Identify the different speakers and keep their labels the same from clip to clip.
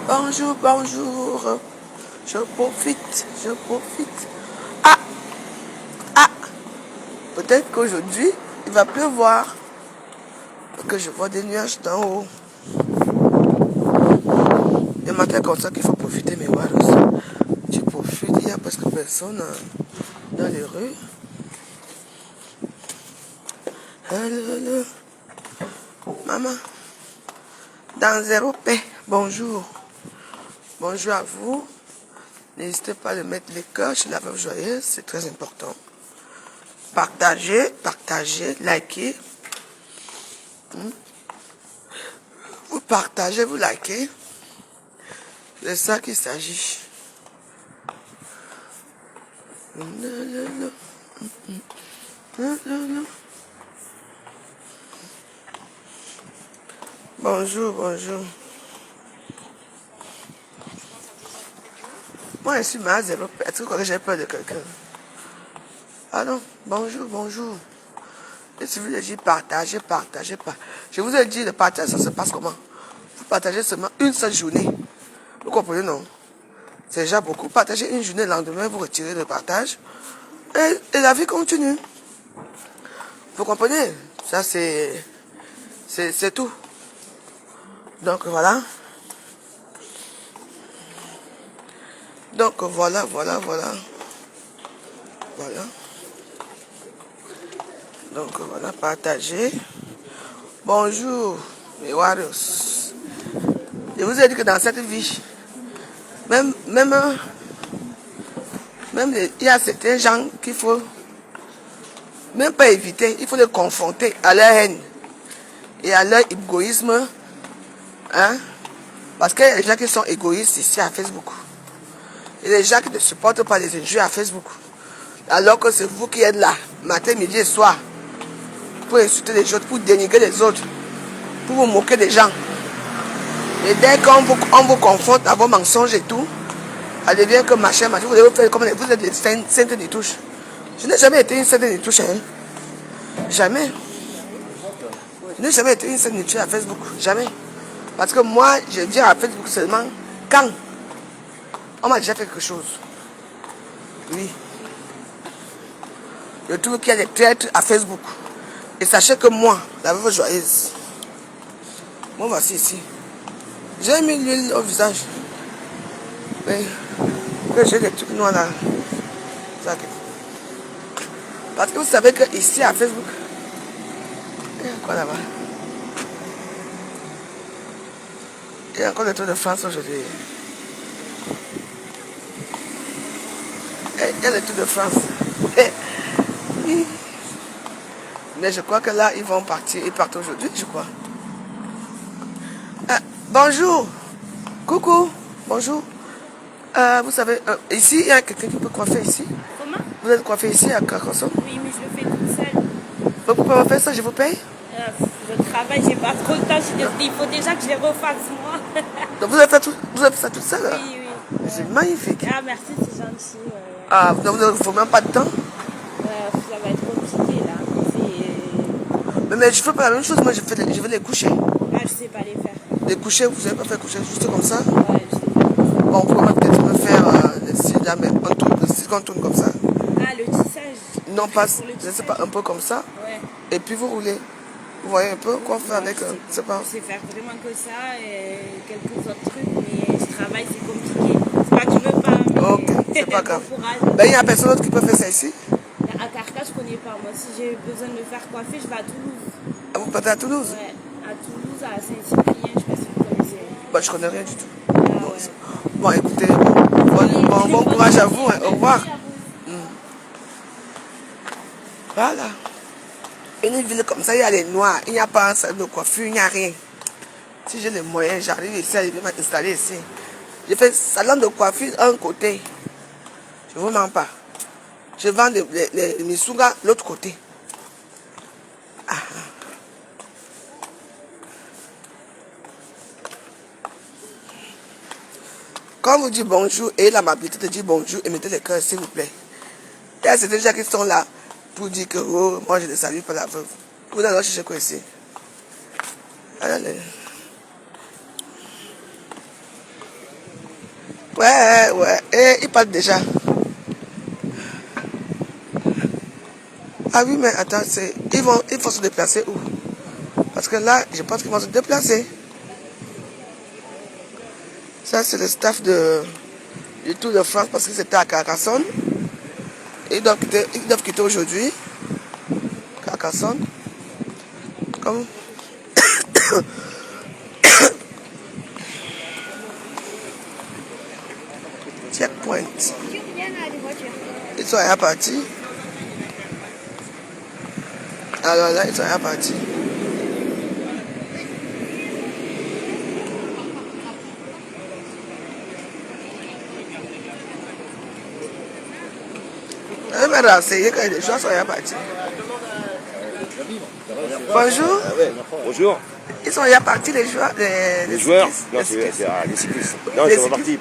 Speaker 1: Bonjour, bonjour. Je profite, je profite. Ah, ah. Peut-être qu'aujourd'hui, il va pleuvoir. Parce que je vois des nuages d'en haut. Le matin comme ça qu'il faut profiter, mais voilà. Tu profites, il n'y a presque personne dans les rues. Allô. Maman, dans zéro paix, bonjour. Bonjour à vous. N'hésitez pas à mettre les cœurs chez la veuve joyeuse, c'est très important. Partagez, partagez, likez. Vous partagez, vous likez. C'est ça qu'il s'agit. Bonjour, bonjour. Moi, je suis mal à zéro. Est-ce que j'ai peur de quelqu'un? Ah non, bonjour, bonjour. Et si vous avez dit partagez, partagez pas. Je vous ai dit, le partage, ça se passe comment? Vous partagez seulement une seule journée. Vous comprenez, non? C'est déjà beaucoup. Partagez une journée, le lendemain, vous retirez le partage. Et la vie continue. Vous comprenez? Ça, c'est tout. Donc, voilà. Donc, voilà. Voilà. Donc, voilà, partagez. Bonjour, mes warriors. Je vous ai dit que dans cette vie, il y a certains gens qu'il faut même pas éviter, il faut les confronter à leur haine et à leur égoïsme. Hein? Parce qu'il y a des gens qui sont égoïstes ici à Facebook. Il y a des gens qui ne supportent pas les injures à Facebook. Alors que c'est vous qui êtes là, matin, midi et soir, pour insulter les autres, pour dénigrer les autres, pour vous moquer des gens. Et dès qu'on vous confronte à vos mensonges et tout, ça devient que machin, vous devez faire comme vous êtes les saintes des touches. Je n'ai jamais été une sainte des touches, hein. Jamais. Je n'ai jamais été une sainte des touches à Facebook, jamais. Parce que moi, je viens à Facebook seulement quand on m'a déjà fait quelque chose. Oui. Je trouve qu'il y a des traîtres à Facebook. Et sachez que moi, la veuve joyeuse, moi voici ici. J'ai mis l'huile au visage. Mais j'ai des trucs noirs là. Parce que vous savez que ici à Facebook, il y a quoi là-bas? Il y a encore des trucs de France aujourd'hui. Il y a des trucs de France. Mais je crois que là, ils vont partir. Ils partent aujourd'hui, je crois. Bonjour. Coucou. Bonjour. Vous savez, ici, il y a quelqu'un qui peut coiffer ici.
Speaker 2: Comment?
Speaker 1: Vous êtes coiffé ici à Carcassonne?
Speaker 2: Oui, mais je le fais toute seule.
Speaker 1: Donc vous pouvez me faire ça, je vous paye?
Speaker 2: Je travaille, j'ai pas trop le temps. Il faut déjà que je les refasse moi.
Speaker 1: Donc vous avez fait ça toute seule?
Speaker 2: Oui, oui.
Speaker 1: C'est magnifique.
Speaker 2: Ah, merci, c'est gentil.
Speaker 1: Ah, vous n'avez même pas de temps?
Speaker 2: Ça va être compliqué là.
Speaker 1: Mais je fais pas la même chose, moi je vais les coucher.
Speaker 2: Ah, je sais pas les faire.
Speaker 1: Les coucher, vous savez pas faire coucher juste comme ça?
Speaker 2: Ouais, je sais pas.
Speaker 1: Bon, on pourrait peut-être me faire le style là, mais on tourne comme ça.
Speaker 2: Ah, le tissage.
Speaker 1: Non, pas, je ne sais pas, un peu comme ça.
Speaker 2: Ouais.
Speaker 1: Et puis vous roulez. Vous voyez un peu quoi faire avec, je sais pas.
Speaker 2: Je sais faire vraiment que ça et quelques autres trucs, mais je travaille, c'est compliqué. C'est pas que je veux pas, mais
Speaker 1: Ok, c'est pas grave.
Speaker 2: bon courage.
Speaker 1: Ben, il n'y a personne d'autre qui peut faire ça ici?
Speaker 2: À Carcassonne, je connais pas. Moi, si j'ai besoin de me faire coiffer, je vais à Toulouse.
Speaker 1: Ah, vous partez à Toulouse?
Speaker 2: Ouais, à Toulouse, à Saint-Cyprien, je sais pas si vous connaissez.
Speaker 1: Bah, je connais rien du tout.
Speaker 2: Ah, ouais.
Speaker 1: Bon, écoutez, bon courage à vous, hein. Au revoir. Voilà. Une ville comme ça, il y a les noirs, il n'y a pas un salon de coiffure, il n'y a rien. Si j'ai les moyens, j'arrive ici, je vais m'installer ici. Je fais salon de coiffure un côté. Je ne vous mens pas. Je vends les misuga l'autre côté. Ah. Quand vous dites bonjour, et l'amabilité de dire bonjour et mettez les cœurs, s'il vous plaît. Il y a certains gens qui sont là pour dire que oh, moi je ne salue pas la veuve. Vous allez chercher quoi ici? Allez. Ouais. Et ils partent déjà. Ah oui, mais attends, ils vont se déplacer où? Parce que là, je pense qu'ils vont se déplacer. Ça, c'est le staff du Tour de France parce que c'était à Carcassonne. Ils doivent quitter aujourd'hui. Carcassonne. Comme... Checkpoint. Ils sont à partie. Alors là, ils sont à partie. Je vais me renseigner quand les gens sont à partie. Bonjour.
Speaker 3: Bonjour.
Speaker 1: Ils sont déjà partis les joueurs.
Speaker 3: Les joueurs? Non, c'est les cyclistes. Non, ils sont repartis.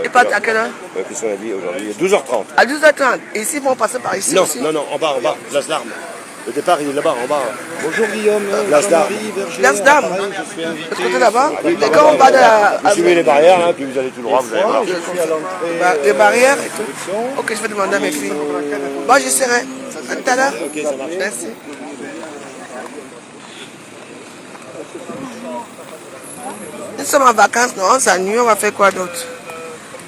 Speaker 3: Ils
Speaker 1: partent à quelle heure?
Speaker 3: Qu'est-ce qu'on a dit aujourd'hui? 12h30.
Speaker 1: À 12h30. Et ici, ils vont passer par ici
Speaker 3: Non,
Speaker 1: aussi.
Speaker 3: non, en bas, place d'Armes. Le départ, il est là-bas, en bas.
Speaker 4: Bonjour Guillaume,
Speaker 3: Place d'Armes.
Speaker 1: Place d'Armes.
Speaker 4: je suis invité.
Speaker 1: De ce côté là-bas. Et quand on va de la...
Speaker 3: Vous suivez les barrières, hein, puis vous allez tout droit, vous allez voir.
Speaker 4: Je suis à l'entrée.
Speaker 1: Les barrières et tout. Ok, je vais demander à mes filles. Bon, je serai. À tout à l'heure.
Speaker 3: Ok, ça marche.
Speaker 1: Merci. Nous sommes en vacances, non? On s'ennuie, on va faire quoi d'autre?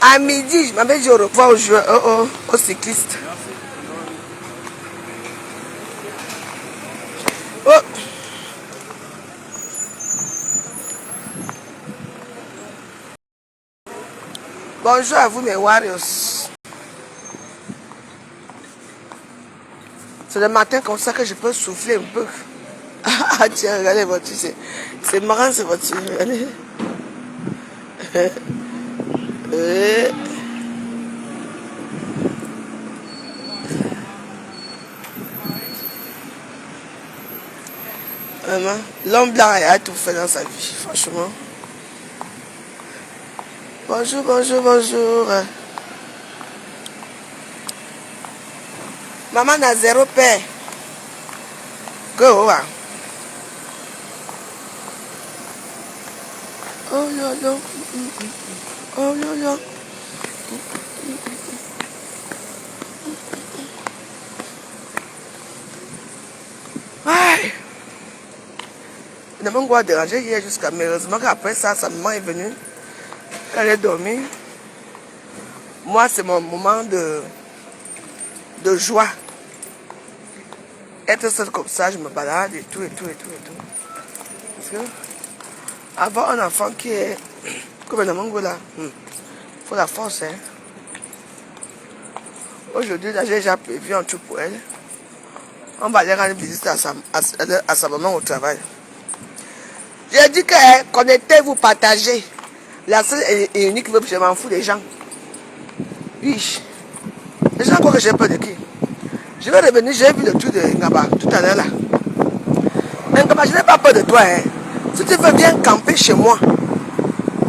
Speaker 1: À midi, je m'avais dit au revoir aux joueurs, aux cyclistes. Oh! Bonjour à vous mes warriors. C'est le matin comme ça que je peux souffler un peu. Ah tiens, regardez votre voiture, c'est marrant cette voiture. Regardez. Vraiment, l'homme blanc a tout fait dans sa vie, franchement. Bonjour, bonjour, bonjour. Maman n'a zéro père. Go, hein. Oh là là. Oh là là. Ouais. Ne m'ont pas dérangé hier jusqu'à... Mais heureusement qu'après ça, sa maman est venue. Elle est dormie. Moi, c'est mon moment de joie. Être seul comme ça, je me balade et tout. Parce que avoir un enfant qui est comme un amango là, il faut la force. Hein. Aujourd'hui, là, j'ai déjà prévu un truc pour elle. On va aller rendre visite à sa maman au travail. J'ai dit que connectez-vous, partagez. La seule et unique, je m'en fous des gens. Oui. Les gens croient que j'ai peur de qui? Je vais revenir, j'ai vu le truc de Ngaba tout à l'heure là. Mais Ngaba, je n'ai pas peur de toi. Hein. Si tu veux bien camper chez moi,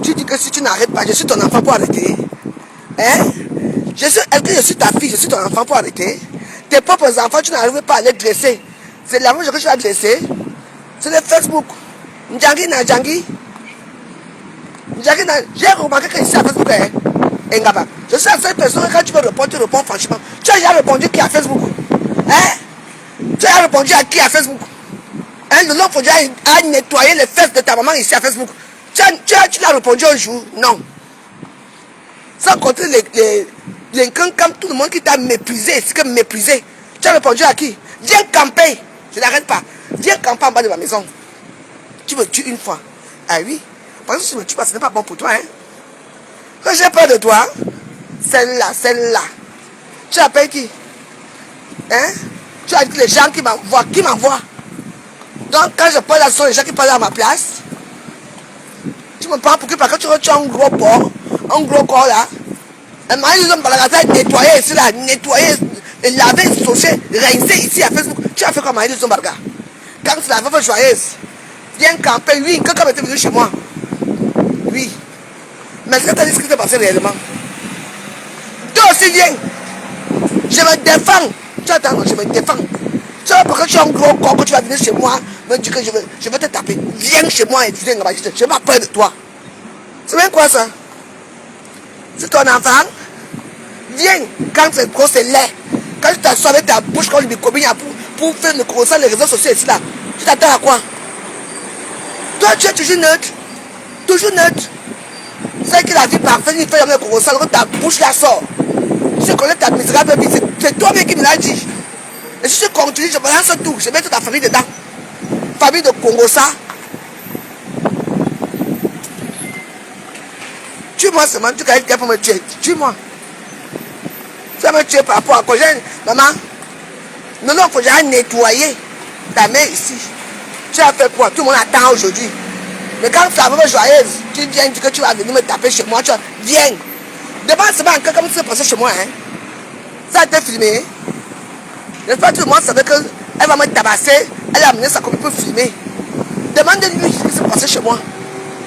Speaker 1: tu dis que si tu n'arrêtes pas, je suis ton enfant pour arrêter. Hein? Est-ce que je suis ta fille, je suis ton enfant pour arrêter? Tes propres enfants, tu n'arrives pas à les dresser. C'est la chose que tu vas dresser. C'est le Facebook. Ndjangi na Ndjangi. J'ai remarqué que ici à Facebook, hein? Ngaba, je suis la seule personne quand tu veux répondre, tu réponds franchement. Tu as déjà répondu qui à Facebook? Hein? Tu as répondu à qui à Facebook? Hein? Le long faut déjà à nettoyer les fesses de ta maman ici à Facebook. Tu l'as répondu un jour? Non. Sans compter les comme tout le monde qui t'a méprisé, c'est que méprisé. Tu as répondu à qui? Viens camper. Je n'arrête pas. Viens camper en bas de ma maison. Tu me tues une fois. Ah oui? Parce que si tu me tues pas, ce n'est pas bon pour toi. Hein? Quand j'ai peur de toi, celle-là. Tu appelles qui? Hein? Tu as dit les gens qui m'envoient. Donc quand je parle là, ce sont les gens qui parlent à ma place. Tu me parles pour que parce que tu as un gros porc, un gros corps là. Un mari de l'homme nettoyer ici là, nettoyer, laver, saucer, rincer ici à Facebook. Tu as fait comme mari de l'homme barga. Quand c'est la veuve joyeuse, viens camper, oui, quelqu'un était venu chez moi. Oui. Mais est-ce que tu as dit ce qui s'est passé réellement? Toi aussi viens. Je me défends. Tu attends, je me défends. C'est pas parce que tu es un gros corps que tu vas venir chez moi me dire que je vais te taper. Viens chez moi et viens là-bas. Je n'ai pas peur de toi. C'est bien quoi ça? C'est ton enfant? Viens. Quand c'est gros, c'est laid. Quand tu t'assois avec ta bouche comme le cobine pour faire le croissant, les réseaux sociaux ici là, tu t'attends à quoi? Toi, tu es toujours neutre. Toujours neutre. C'est que la vie parfaite, il fait le croissant, alors que ta bouche là sort. Je connais ta misérable vie, c'est toi-même qui me l'as dit. Et si je continue, je balance tout. Je mets toute ta famille dedans. Famille de Congossa. Tue-moi seulement, tu as été pour me tuer. Tue-moi. Tu vas me tuer par rapport à quoi? Maman, non, il faut que j'aille nettoyer ta mère ici. Tu as fait quoi? Tout le monde attend aujourd'hui. Mais quand tu es joyeuse, tu viens dire que tu vas venir me taper chez moi. Viens. Demande seulement encore comme ça passé chez moi. Hein? Ça a été filmé. N'est-ce pas tout le monde savait qu'elle va me tabasser, elle a amené sa copine pour filmer. Demandez-lui ce qui s'est passé chez moi.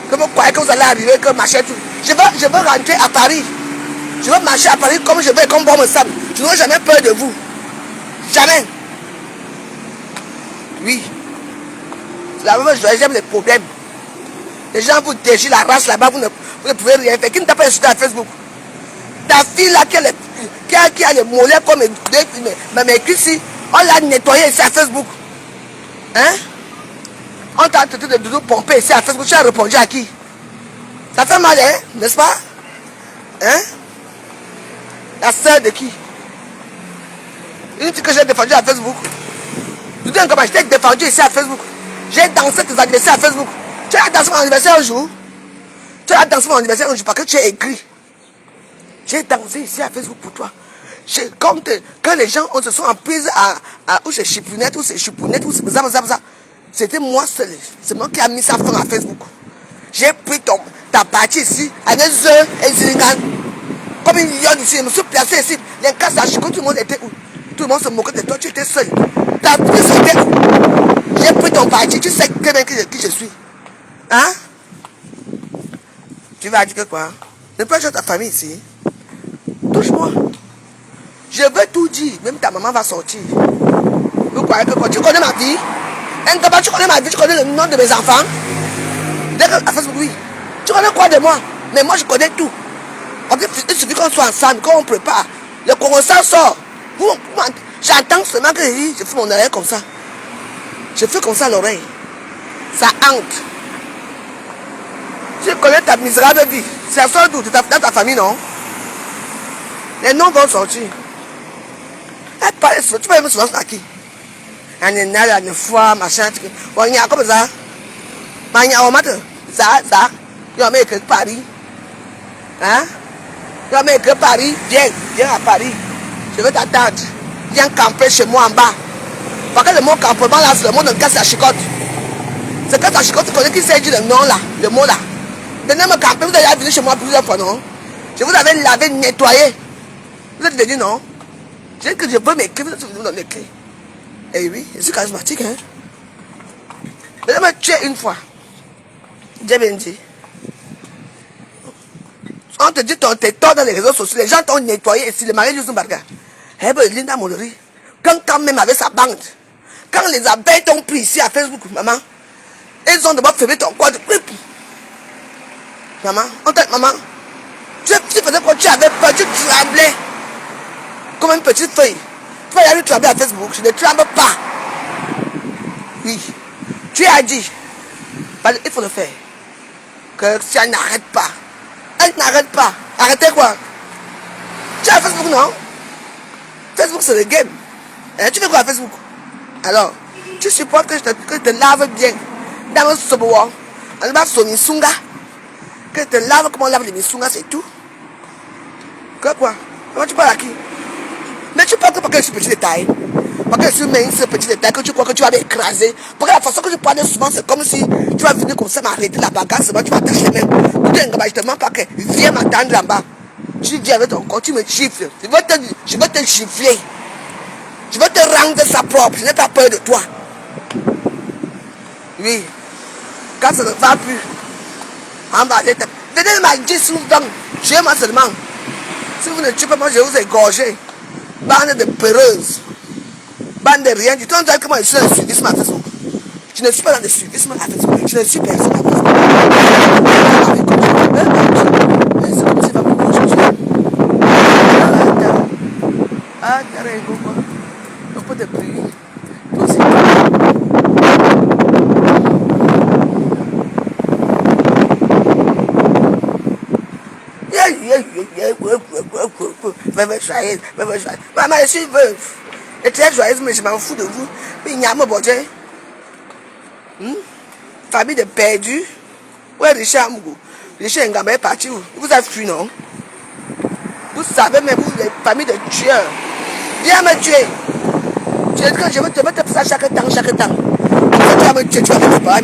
Speaker 1: Que vous croyez que vous allez arriver, que machin tout. Je veux rentrer à Paris. Je veux marcher à Paris comme je veux, comme bon me semble. Je n'aurai jamais peur de vous. Jamais. Oui. C'est la même chose, j'aime les problèmes. Les gens vous déchirent la race là-bas, vous ne pouvez rien faire. Qui ne t'a pas insulté à Facebook? Ta fille là qui a les mollets comme mes cuisses ici, on l'a nettoyé ici à Facebook. Hein? On t'a traité de doudou pompé ici à Facebook. Tu as répondu à qui? Ça fait mal, hein? N'est-ce pas? Hein? La sœur de qui? Une fille que j'ai défendue à Facebook. Tu dis encore, je t'ai défendu ici à Facebook. J'ai dansé tes anniversaires à Facebook. Tu as dansé mon anniversaire un jour? Tu as dansé mon anniversaire un jour parce que tu as écrit. J'ai dansé ici à Facebook pour toi. Quand les gens se sont en prise ou c'est Chipounette, ou c'est Chipounette, ou c'est ça. C'était moi seul. C'est moi qui a mis sa fin à Facebook. J'ai pris ta partie ici, avec eux et Zilingan. Comme une lionne ici, je me suis placé ici. Les cas à Chico, tout le monde était où? Tout le monde se moquait de toi, tu étais seul. Ta prise c'était où? J'ai pris ton parti, tu sais très bien qui je suis. Hein? Tu vas dire que quoi? Ne pas jouer ta famille ici. Touche-moi. Je veux tout dire. Même ta maman va sortir. Vous croyez que quoi? Tu connais ma vie? Tu connais ma vie, tu connais le nom de mes enfants? À Facebook, oui. Tu connais quoi de moi? Mais moi, je connais tout. Il suffit qu'on soit ensemble, qu'on prépare. Le Congossa sort. J'attends seulement que je fais mon oreille comme ça. Je fais comme ça à l'oreille. Ça hante. Je connais ta misérable vie. C'est à sort d'où? Dans ta famille, non? Les noms vont sortir. Elle parle, tu vas me souvent à qui? Il y a une fois, machin. Il y a comme ça. Il y a un matin. Ça. Il y a quelque Paris. Hein? Il y a quelque Paris. Viens à Paris. Je vais t'attendre. Viens camper chez moi en bas. Parce que le mot campement là, c'est le mot de casse à chicotte. C'est quand à chicotte, tu connais qui s'est dit le nom là, le mot là. Venez me camper, vous allez venir chez moi plusieurs fois, non? Je vous avais lavé, nettoyé. Vous êtes venu, non? J'ai dit que je veux m'écrire, vous êtes venu dans les clés. Eh oui, je suis charismatique, hein? Venez me tuer une fois. J'ai bien dit. On te dit tes torts dans les réseaux sociaux, les gens t'ont nettoyé ici, le mari de Zumbarga. Eh bien, Linda Mollery, quand même avec sa bande, quand les abeilles t'ont pris ici à Facebook, maman, ils ont d'abord fermé ton corps. Maman, maman, tu faisais quoi? Tu avais peur, tu tremblais. Comme une petite feuille. Tu vas y aller trembler à Facebook, je ne tremble pas. Oui, tu as dit, il faut le faire. Que ça n'arrête pas. Elle n'arrête pas. Arrêtez quoi? Tu as Facebook, non? Facebook, c'est le game. Et tu fais quoi à Facebook? Alors, tu supportes que je te lave bien. Dans le soboa. On va sur Misunga. Que je te lave comme on lave les Misunga, c'est tout. Que quoi? Comment tu parles à qui? Mais tu parles que parce que je suis petit détail. Parce que je suis mince, petit détail, que tu crois que tu vas m'écraser. Parce que la façon que je parle souvent, c'est comme si tu vas venir comme ça m'arrêter la bagarre, seulement tu vas tâcher les mains. Je te demande pas que viens m'attendre là-bas. Tu viens avec ton corps, tu me chiffres. Je veux te chiffler. Je veux te rendre ça propre. Je n'ai pas peur de toi. Oui. Quand ça ne va plus, on va aller. Venez m'a dit souvent, tuez-moi seulement. Si vous ne tuez pas, moi je vais vous égorger. Bande de peureuses. Bande de rien du tout. Comment je suis dans le suivisme à Facebook. Je ne suis pas dans le suivisme à Facebook. Je ne suis personne à Facebook. C'est comme si va me aujourd'hui. Ah, t'arrêtes quoi? Un peu de pluie. Toi aussi. Maman, je suis veuve. Et très joyeuse, mais je m'en fous de vous. Mais il y a mon budget. Famille de perdus. Où est Richard Mougou? Richard Ngamba est parti où? Il vous a fui, non? Vous savez, mais vous, les familles de tueurs. Viens me tuer. Je veux te faire ça chaque temps, chaque temps. Tu vas me tuer, tu vas me faire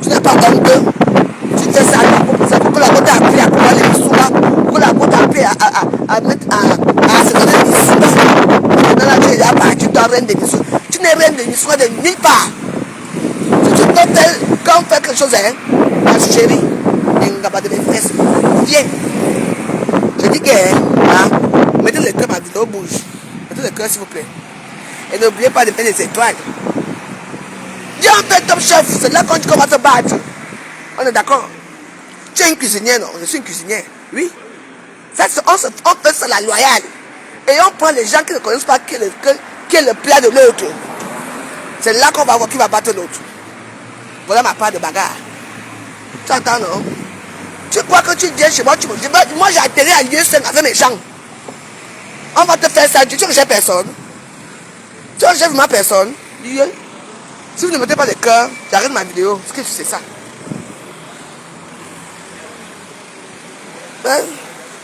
Speaker 1: tu n'es pas honteux. Tu fais ça pour que la côte a appris à couper les soulas, pour que la côte a appris à mettre à se donner des soulas. Dans la tu es là, tu dois reine de Nissou. Tu n'es reine de Nissou de nulle part. Si tu peux faire, quand on fait quelque chose, hein, ma chérie, de mes fesses, viens. Je dis que, mettez le cœur, ma vidéo bouge. Mettez le cœur, s'il vous plaît. Et n'oubliez pas de mettre les étoiles. Viens, on fait top chef, c'est là quand tu commences à te battre. On est d'accord? Tu es une cuisinière, non? Je suis une cuisinière. Oui. Ça, on fait ça la loyale. Et on prend les gens qui ne connaissent pas qui est le plat de l'autre. C'est là qu'on va voir qui va battre l'autre. Voilà ma part de bagarre. Tu entends, non? Tu crois que tu viens chez moi, tu me dis, moi j'ai atterri à lieu 5 avec mes gens. On va te faire ça, tu veux que j'ai personne? Tu veux que j'ai vraiment personne? Si vous ne mettez pas de cœur, j'arrête ma vidéo. Est-ce que tu sais ça? Hein?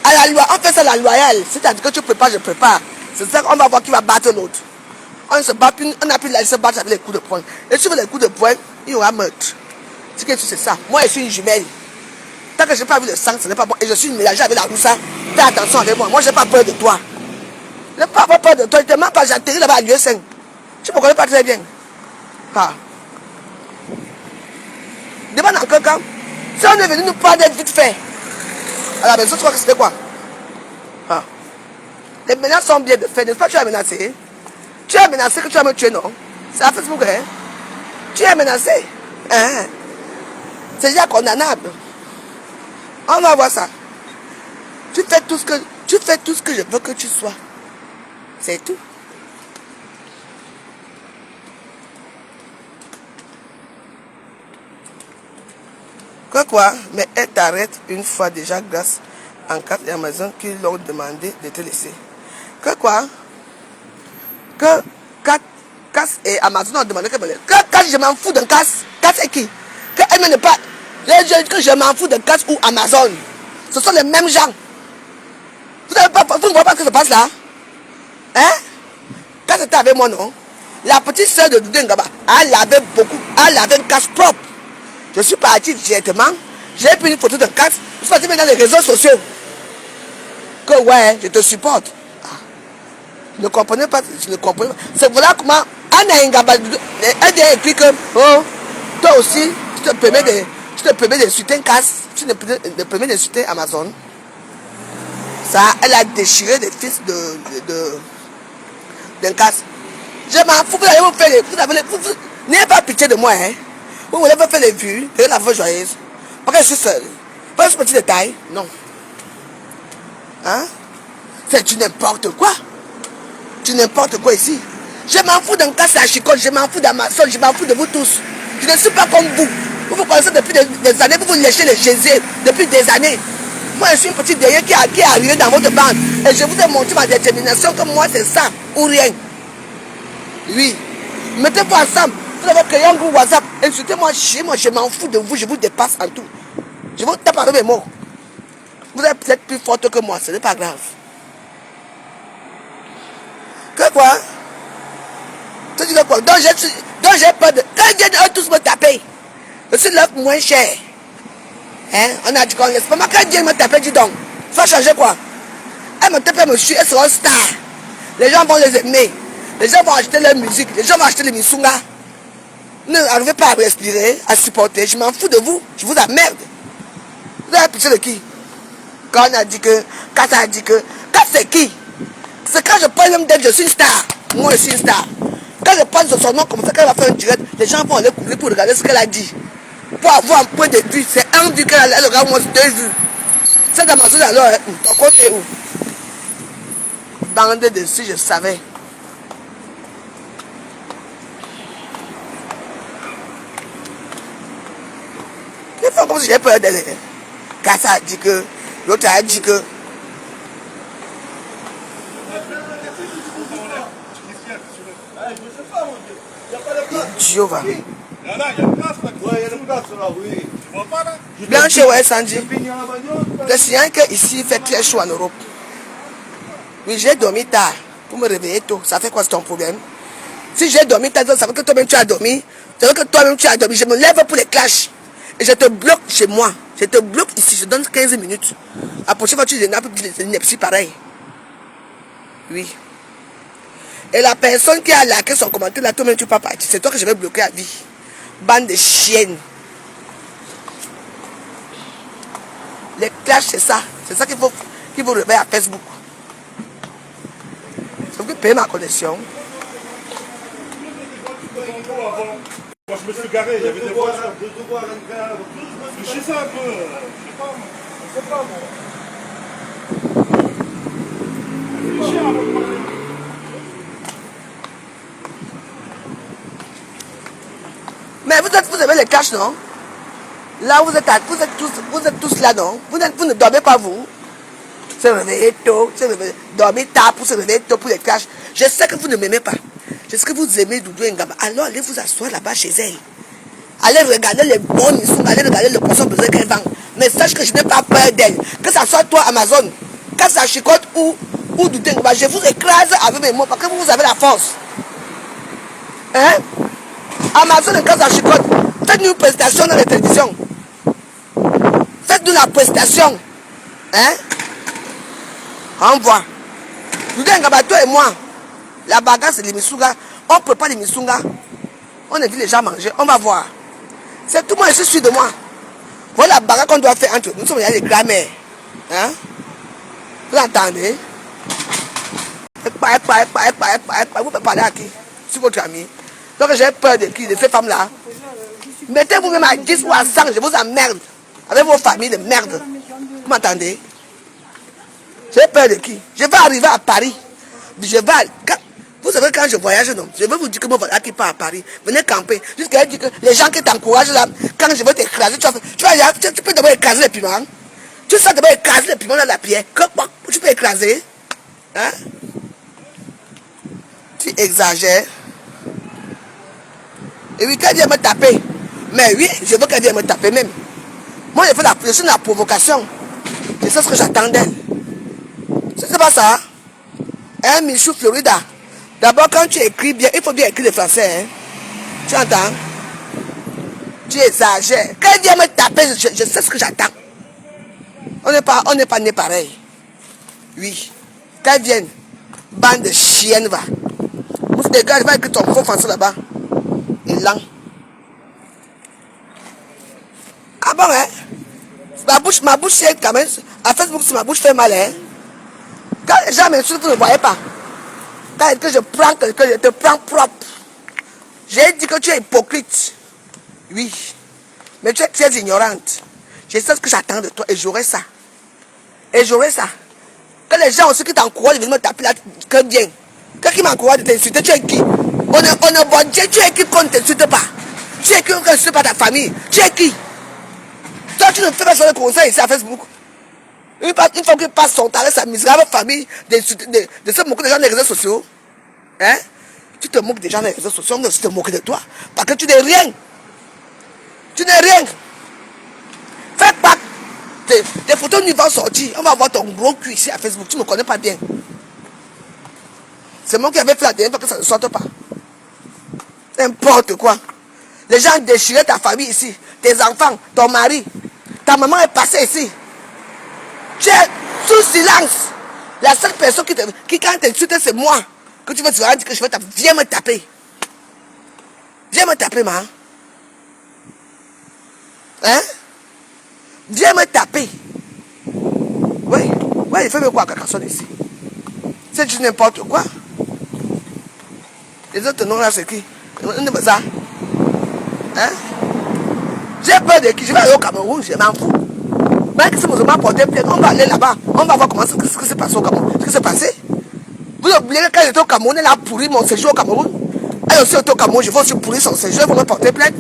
Speaker 1: À la loi, on fait ça la loyale. C'est-à-dire que tu prépares, je prépare. C'est ça qu'on va voir qui va battre l'autre. On se bat, on a plus de se battre avec les coups de poing. Et si tu veux les coups de poing, il y aura meurtre. C'est que tu sais ça. Moi, je suis une jumelle. Tant que je n'ai pas vu le sang, ce n'est pas bon. Et je suis mélangée avec la roussa. Fais attention avec moi. Moi, je n'ai pas peur de toi. Je n'ai pas peur de toi. Je ne te mens pas, j'ai atterri là-bas à l'UE5. Tu me connais pas très bien. Ah. Demande à quelqu'un. Si on est venu nous prendre vite fait. À la maison, tu crois que c'était quoi? Ah. Les menaces sont bien de fait. N'est-ce pas que tu as menacé? Tu as menacé que tu vas me tuer, non? C'est à Facebook, hein? Tu es menacé. Hein? C'est déjà condamnable. On va voir ça. Tu fais tout ce que je veux que tu sois. C'est tout. Quoi? Mais elle t'arrête une fois déjà grâce à Cass et Amazon qui l'ont demandé de te laisser. Quoi? Que Cass et Amazon ont demandé qu'elle me laisse. Je m'en fous de Cass. Cass est qui? Qu'elle ne pas. Que je m'en fous de Cass ou Amazon. Ce sont les mêmes gens. Vous ne voyez pas ce qui se passe là? Hein? Cass était avec moi, non? La petite soeur de Doudou Ngaba, elle avait une Cass propre. Je suis parti directement. J'ai pris une photo de Cass. Je suis parti dans les réseaux sociaux. Que ouais, je te supporte. Je ne comprenais pas. C'est voilà comment Anna Ngaba, elle a écrit que, oh, toi aussi, tu te permets d'insulter Cass. Tu te permets d'insulter Amazon. Ça, elle a déchiré les fils de Cass. Je m'en fous, vous allez vous faire vous n'ayez pas pitié de moi, hein. Vous voulez me faire les vues, et la voix joyeuse. Parce que je suis seul. Pas ce petit détail, non. Hein? C'est du n'importe quoi. Du n'importe quoi ici. Je m'en fous d'un Cass à Chicote, je m'en fous d'Amazon, je m'en fous de vous tous. Je ne suis pas comme vous. Vous vous connaissez depuis des années, vous vous léchez les gésiers depuis des années. Moi, je suis une petite derrière qui est arrivée dans votre bande. Et je vous ai montré ma détermination que moi, c'est ça ou rien. Oui. Mettez-vous ensemble. Vous avez créé un groupe WhatsApp. Insultez-moi chez moi, je m'en fous de vous, je vous dépasse en tout. Je vous tape avec mes mots. Vous êtes peut-être plus forte que moi, ce n'est pas grave. Que quoi? Tu dis que quoi? Donc j'ai peur de. Quand ils viennent eux tous me taper, je suis l'œuf moins cher. Hein? On a dit qu'on laisse pas. Mais quand ils viennent me taper, dis donc, faut changer quoi? Elle me tape, elle me suit, elle sera une star. Les gens vont les aimer. Les gens vont acheter leur musique, les gens vont acheter les Missunga. Ne n'arrivez pas à respirer, à supporter. Je m'en fous de vous. Je vous emmerde. Vous avez pitié de qui? Quand on a dit que, quand ça a dit que, quand c'est qui? C'est quand je parle même d'elle, je suis une star. Moi, je suis une star. Quand je parle de son nom comme ça, quand elle va faire un direct, les gens vont aller courir pour regarder ce qu'elle a dit. Pour avoir un point de vue. C'est un vue qu'elle a, elle regarde moi, c'est 2 vues. Cette Amazon alors, ton compte est où? Bande dessus, je savais. Les femmes comme si j'avais peur d'elle. Car ça a dit que, l'autre a dit que. Dieu va. Blanche, ouais, Sandy. Le signal que ici fait très chaud en Europe. Oui, j'ai dormi tard pour me réveiller tôt. Ça fait quoi, c'est ton problème? Si j'ai dormi tard, ça veut que toi-même tu as dormi. Ça veut que toi-même tu as dormi. Je me lève pour les clashs. Et je te bloque chez moi. Je te bloque ici. Je donne 15 minutes. La prochaine fois, tu es ineptie pareil. Oui. Et la personne qui a liké son commentaire, là, toi-même tu peux pas partir. C'est toi que je vais bloquer à vie. Bande de chiennes. Les clashs, c'est ça. C'est ça qu'il faut réveiller à Facebook. Il faut payer ma connexion.
Speaker 5: Moi je me suis garé, il y avait des voitures. Je sais ça un peu. Je sais pas moi.
Speaker 1: Mais vous avez les clashs, non? Là, vous êtes tous là, non? Vous ne dormez pas, vous. Se réveiller tôt, dormir tard pour se réveiller tôt pour les clashs. Je sais que vous ne m'aimez pas. Je sais que vous aimez Doudou Ngaba. Alors, allez vous asseoir là-bas chez elle. Allez regarder les bons missous, allez regarder le poisson pesé qu'elle vend. Mais sache que je n'ai pas peur d'elle. Que ça soit toi, Amazon, que ça chicote ou Doudou Ngaba, je vous écrase avec mes mots parce que vous avez la force. Hein? Amazon, quand ça chicote, faites-nous une prestation dans la télévision. Faites-nous la prestation. Hein? Envoie. Doudou Ngaba, toi et moi, la bagarre c'est les Missunga. On prépare les Missunga. On invite les gens à manger. On va voir. C'est tout le monde, je suis de moi. Voilà la bagarre qu'on doit faire entre nous. Nous sommes les grammaires. Hein? Vous entendez? Vous pouvez parler à qui? Sur votre ami. Donc j'ai peur de qui? De ces femmes-là. Mettez-vous même à 10 ou à 100, je vous emmerde. Avec vos familles de merde. Vous m'entendez? J'ai peur de qui? Je vais arriver à Paris. Je vais... Vous savez, quand je voyage, non, je vais vous dire que mon voyage qui part à Paris. Venez camper. Jusqu'à dire que les gens qui t'encouragent là, quand je vais t'écraser, tu peux d'abord écraser les piments. Tu sais d'abord écraser les piments dans la pierre. Tu peux écraser. Hein? Tu exagères. Et oui, qu'elle vient me taper. Mais oui, je veux qu'elle vienne me taper même. Moi, je suis dans la provocation. C'est ça ce que j'attends d'elle. C'est pas ça. Hein, Michou Florida. D'abord, quand tu écris bien, il faut bien écrire le français. Hein? Tu entends? Tu exagères. Quand elle vient me taper, je sais ce que j'attends. On n'est pas né pareil. Oui. Quand elle vient, bande de chiennes, va. Vous faites des gars, va écrire ton faux français là-bas. Et là. Ah bon, hein? Ma bouche, c'est quand même. À Facebook, si ma bouche fait mal, hein? Quand les gens m'insultent, vous ne voyez pas. Quand je prends quelqu'un, je te prends propre. J'ai dit que tu es hypocrite. Oui. Mais tu es très ignorante. Je sais ce que j'attends de toi et j'aurai ça. Et j'aurai ça. Que les gens aussi qui t'encouragent de venir me taper là, que bien. Quand qui m'encourage de t'insulter, tu es qui? On est bon Dieu, tu es qui qu'on ne t'insulte pas? Tu es qui qu'on ne t'insulte pas ta famille? Tu es qui? Toi, tu ne fais pas sur le conseil ici à Facebook. Une fois qu'il passe son temps avec sa misérable famille de se moquer des gens des réseaux sociaux, hein? Tu te moques des gens des réseaux sociaux, on va aussi te moquer de toi. Parce que tu n'es rien. Tu n'es rien. Fais pas. Tes photos n'y vont sortir. On va voir ton gros cul ici à Facebook. Tu ne me connais pas bien. C'est moi qui avais fait la dernière fois que ça ne sorte pas. N'importe quoi. Les gens déchiraient ta famille ici. Tes enfants, ton mari. Ta maman est passée ici. Tu es sous silence. La seule personne qui quand t'insulte, c'est moi. Que tu veux dire que je vais taper. Viens me taper. Viens me taper, ma. Hein? Viens me taper. Ouais, il fait quoi à Carcassonne ici? C'est juste n'importe quoi. Les autres noms là, c'est qui? Ça. Hein? J'ai peur de qui? Je vais aller au Cameroun, je m'en fous. Mais que ce musulman portait plainte, on va aller là-bas. On va voir comment ce qui s'est passé au Cameroun. Ce qui s'est passé. Vous oubliez que quand j'étais au Cameroun, elle a pourri mon séjour au Cameroun. Elle aussi était au Cameroun, je vais aussi pourrir son séjour, elle va me porter plainte.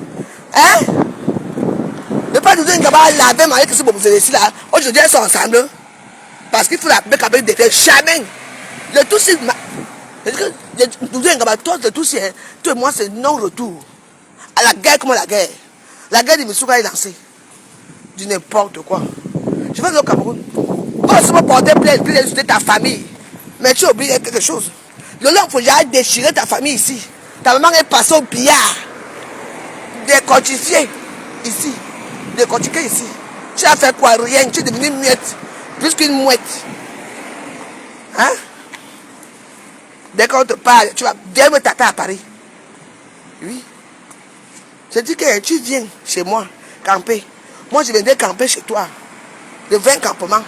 Speaker 1: Hein? Ne pas nous dire que laver marié que ce bon ici là. Aujourd'hui, elles sont ensemble. Parce qu'il faut la bec avec des têtes. Jamais. Le tout c'est. Nous disons que toi, le tout c'est. Toi et moi, c'est non-retour. À la guerre comme la guerre. La guerre de Missouga est lancée. Du n'importe quoi. Je vais aller au Cameroun. Pas seulement porter plainte, puis insulter ta famille. Mais tu oublies quelque chose. Le long, il faut déjà déchirer ta famille ici. Ta maman est passée au billard. Décortifiée ici. Décortiquée ici. Tu as fait quoi? Rien. Tu es devenu muette. Plus qu'une mouette. Hein? Dès qu'on te parle, tu vas bien me taper à Paris. Oui. Je dis que tu viens chez moi, camper. Moi, je viendrai camper chez toi. De 20 campements.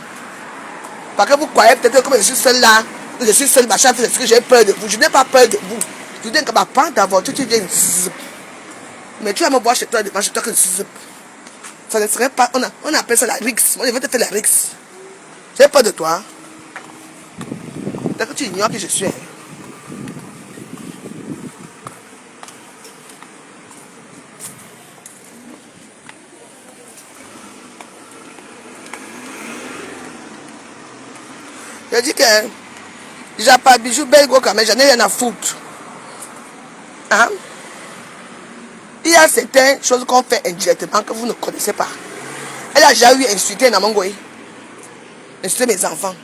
Speaker 1: Parce que vous croyez peut-être que je suis seul là. Je suis seul, machin, c'est ce que j'ai peur de vous. Je n'ai pas peur de vous. Je dis que ma pente d'avoir, tu viens. Mais tu vas me voir chez toi, devant chez toi que ça ne serait pas. On appelle ça la rixe. Moi, je vais te faire la rixe. J'ai peur de toi. Dès que tu ignores qui je suis. Je dis que j'ai pas bijou belle gros quand même, j'en ai rien à foutre. Hein? Il y a certaines choses qu'on fait indirectement que vous ne connaissez pas. Elle a déjà eu insulté Namangoé. Insulter mes enfants.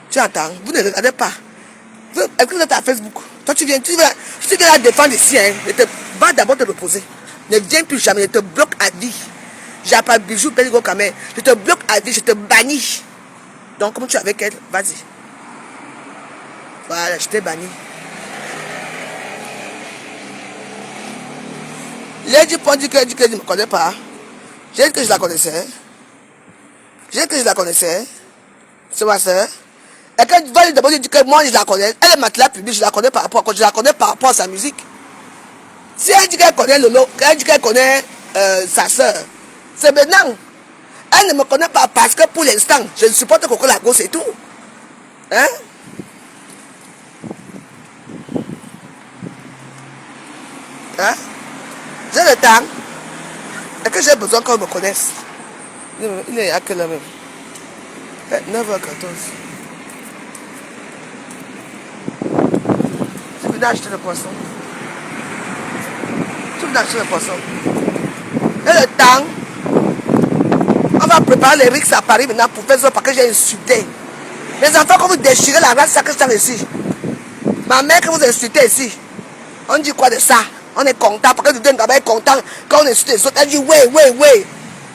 Speaker 1: Tu entends? Vous ne regardez pas. Est-ce que vous êtes à Facebook? Toi, tu viens la défendre ici. Hein? Va d'abord te reposer. Ne viens plus jamais. Je te bloque à vie. J'ai pas bijou belle gros quand même. Je te bloque à vie. Je te bannis. Donc, comme tu es avec elle, vas-y. Voilà, je t'ai banni. J'ai dit pour dire que je ne me connais pas. J'ai dit que je la connaissais. J'ai dit que je la connaissais. C'est ma soeur. Et quand tu vas lui demander que moi je la connais, elle est matelas public, je la connais par rapport à sa musique. Si elle dit qu'elle connaît Lolo, elle dit qu'elle connaît sa soeur, c'est maintenant. Elle ne me connaît pas parce que pour l'instant, je ne supporte Coco Lago, c'est tout. Hein? Hein? J'ai le temps. Et que j'ai besoin qu'on me connaisse. Il est à quelle heure même? 9h14. Tu veux acheter le poisson? Tu veux acheter le poisson? Et le temps. On va préparer les rixes à Paris maintenant pour faire ça parce que j'ai insulté. Les enfants, quand vous déchirez la race sacrée ici. Ma mère, que vous insultez ici. On dit quoi de ça? On est content parce que le Ngaba est content quand on insulte les autres. Elle dit ouais.